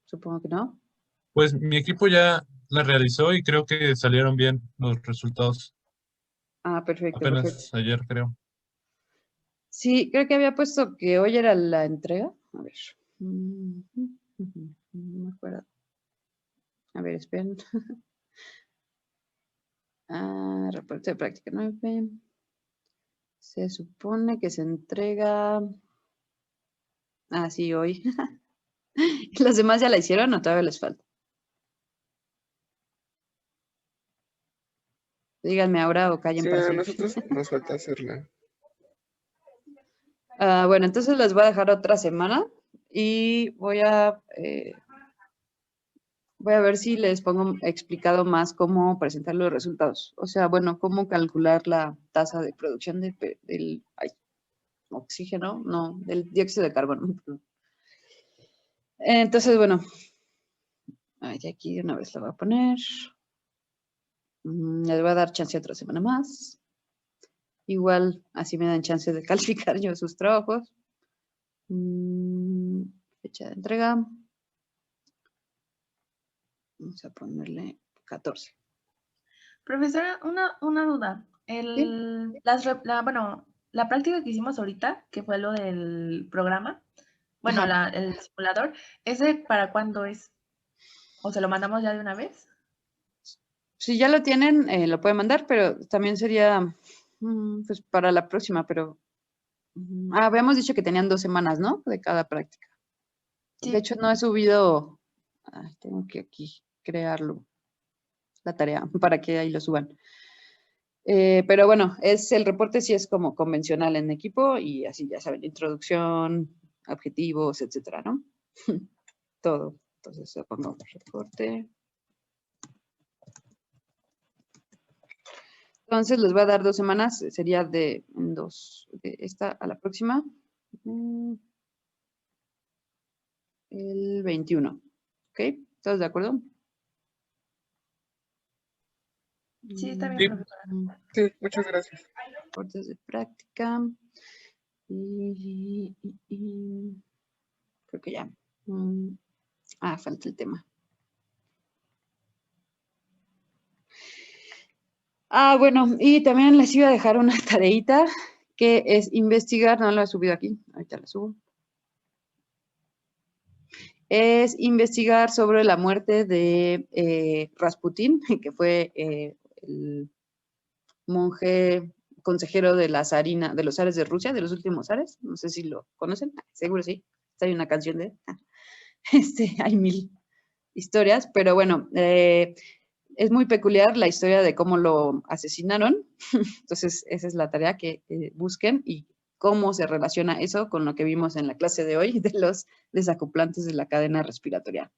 Supongo que no. pues mi equipo ya la realizó y creo que salieron bien los resultados. Perfecto, perfecto. Apenas ayer, creo. Sí, creo que había puesto que hoy era la entrega. A ver. No me acuerdo. A ver, esperen. Reporte de práctica 9. Se supone que se entrega. Sí, hoy. ¿Los demás ya la hicieron o todavía les falta? Díganme ahora o callen Sí, para a siempre. nosotros nos falta hacerla. Bueno, entonces les voy a dejar otra semana y voy a ver si les pongo explicado más cómo presentar los resultados. O sea, bueno, cómo calcular la tasa de producción del oxígeno, no, del dióxido de carbono. Entonces, bueno, aquí de una vez lo voy a poner. Les voy a dar chance otra semana más. Igual, así me dan chance de calificar yo sus trabajos. Fecha de entrega. Vamos a ponerle 14. Profesora, una duda. Bueno, la práctica que hicimos ahorita, que fue lo del programa, bueno, Ajá. el simulador, ¿ese para cuándo es? ¿O se lo mandamos ya de una vez? Si ya lo tienen, lo pueden mandar, pero también sería pues para la próxima, pero habíamos dicho que tenían 2 semanas, ¿no? De cada práctica. Sí. De hecho, no he subido, tengo que aquí crearlo, la tarea, para que ahí lo suban. Pero bueno, el reporte sí es como convencional en equipo y así ya saben, introducción, objetivos, etcétera, ¿no? Todo. Entonces, pongo reporte. Entonces, les voy a dar 2 semanas, sería de esta a la próxima. El 21. ¿Ok? ¿Todos de acuerdo? Sí, está bien, Sí. profesora. Sí, muchas gracias. Reportes de práctica. Creo que ya. Falta el tema. Bueno, y también les iba a dejar una tareita que es investigar, no la he subido aquí, ahorita la subo. Es investigar sobre la muerte de Rasputín, que fue el monje consejero de la zarina, de los zares de Rusia, de los últimos zares. No sé si lo conocen, seguro sí. Hay una canción de hay 1000 historias, pero bueno, es muy peculiar la historia de cómo lo asesinaron. Entonces, esa es la tarea que busquen y cómo se relaciona eso con lo que vimos en la clase de hoy de los desacoplantes de la cadena respiratoria.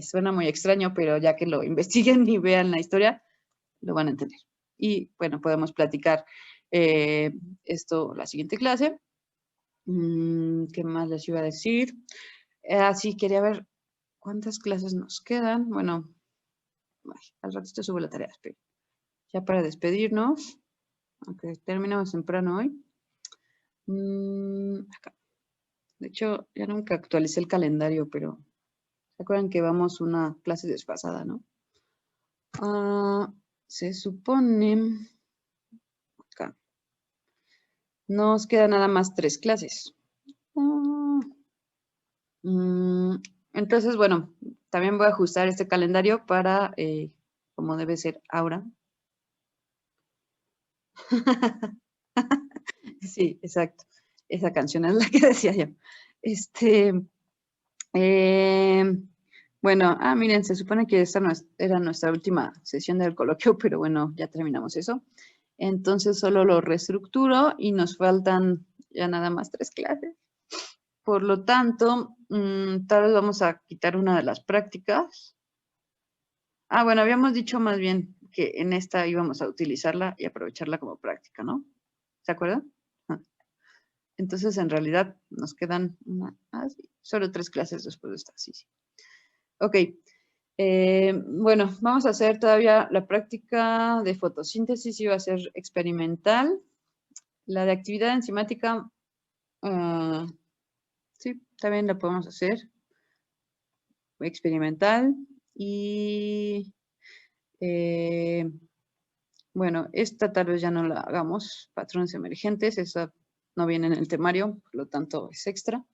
Suena muy extraño, pero ya que lo investiguen y vean la historia, lo van a entender. Y bueno, podemos platicar esto la siguiente clase. ¿Qué más les iba a decir? Sí, quería ver cuántas clases nos quedan. Bueno, al ratito subo la tarea, espero. Ya para despedirnos, aunque terminamos temprano hoy. Acá. De hecho, ya nunca actualicé el calendario, pero ¿se acuerdan que vamos una clase desfasada, no? Se supone... Acá. Nos quedan nada más 3 clases. Entonces, bueno, también voy a ajustar este calendario para como debe ser ahora. Sí, exacto. Esa canción es la que decía yo. Bueno, miren, se supone que esta era nuestra última sesión del coloquio, pero bueno, ya terminamos eso. Entonces solo lo reestructuro y nos faltan ya nada más 3 clases. Por lo tanto, tal vez vamos a quitar una de las prácticas. Bueno, habíamos dicho más bien que en esta íbamos a utilizarla y aprovecharla como práctica, ¿no? ¿Se acuerdan? Entonces, en realidad, nos quedan solo 3 clases después de esta. Sí. Ok. Bueno, vamos a hacer todavía la práctica de fotosíntesis, iba a ser experimental. La de actividad enzimática, sí, también la podemos hacer. Experimental. Y bueno, esta tal vez ya no la hagamos. Patrones emergentes, esa no viene en el temario, por lo tanto es extra.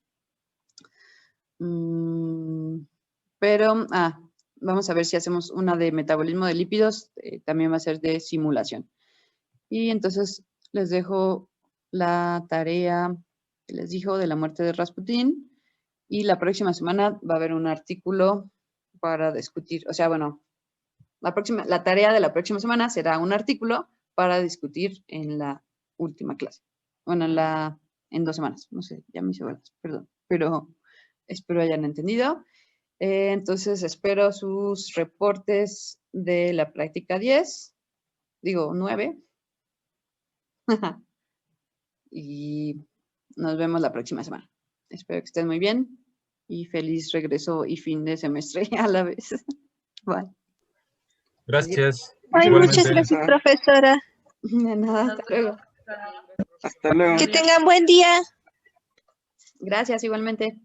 Pero, vamos a ver si hacemos una de metabolismo de lípidos, también va a ser de simulación. Y entonces les dejo la tarea que les dijo de la muerte de Rasputín. Y la próxima semana va a haber un artículo para discutir, o sea, bueno, la tarea de la próxima semana será un artículo para discutir en la última clase. Bueno, en 2 semanas, no sé, ya me hice bolas, perdón, pero espero hayan entendido. Entonces, espero sus reportes de la práctica 10, digo 9. Y nos vemos la próxima semana. Espero que estén muy bien y feliz regreso y fin de semestre a la vez. Bye. Gracias. Ay, Igualmente. muchas gracias, profesora. De nada, hasta luego. Hasta luego. Que tengan buen día. Gracias, igualmente.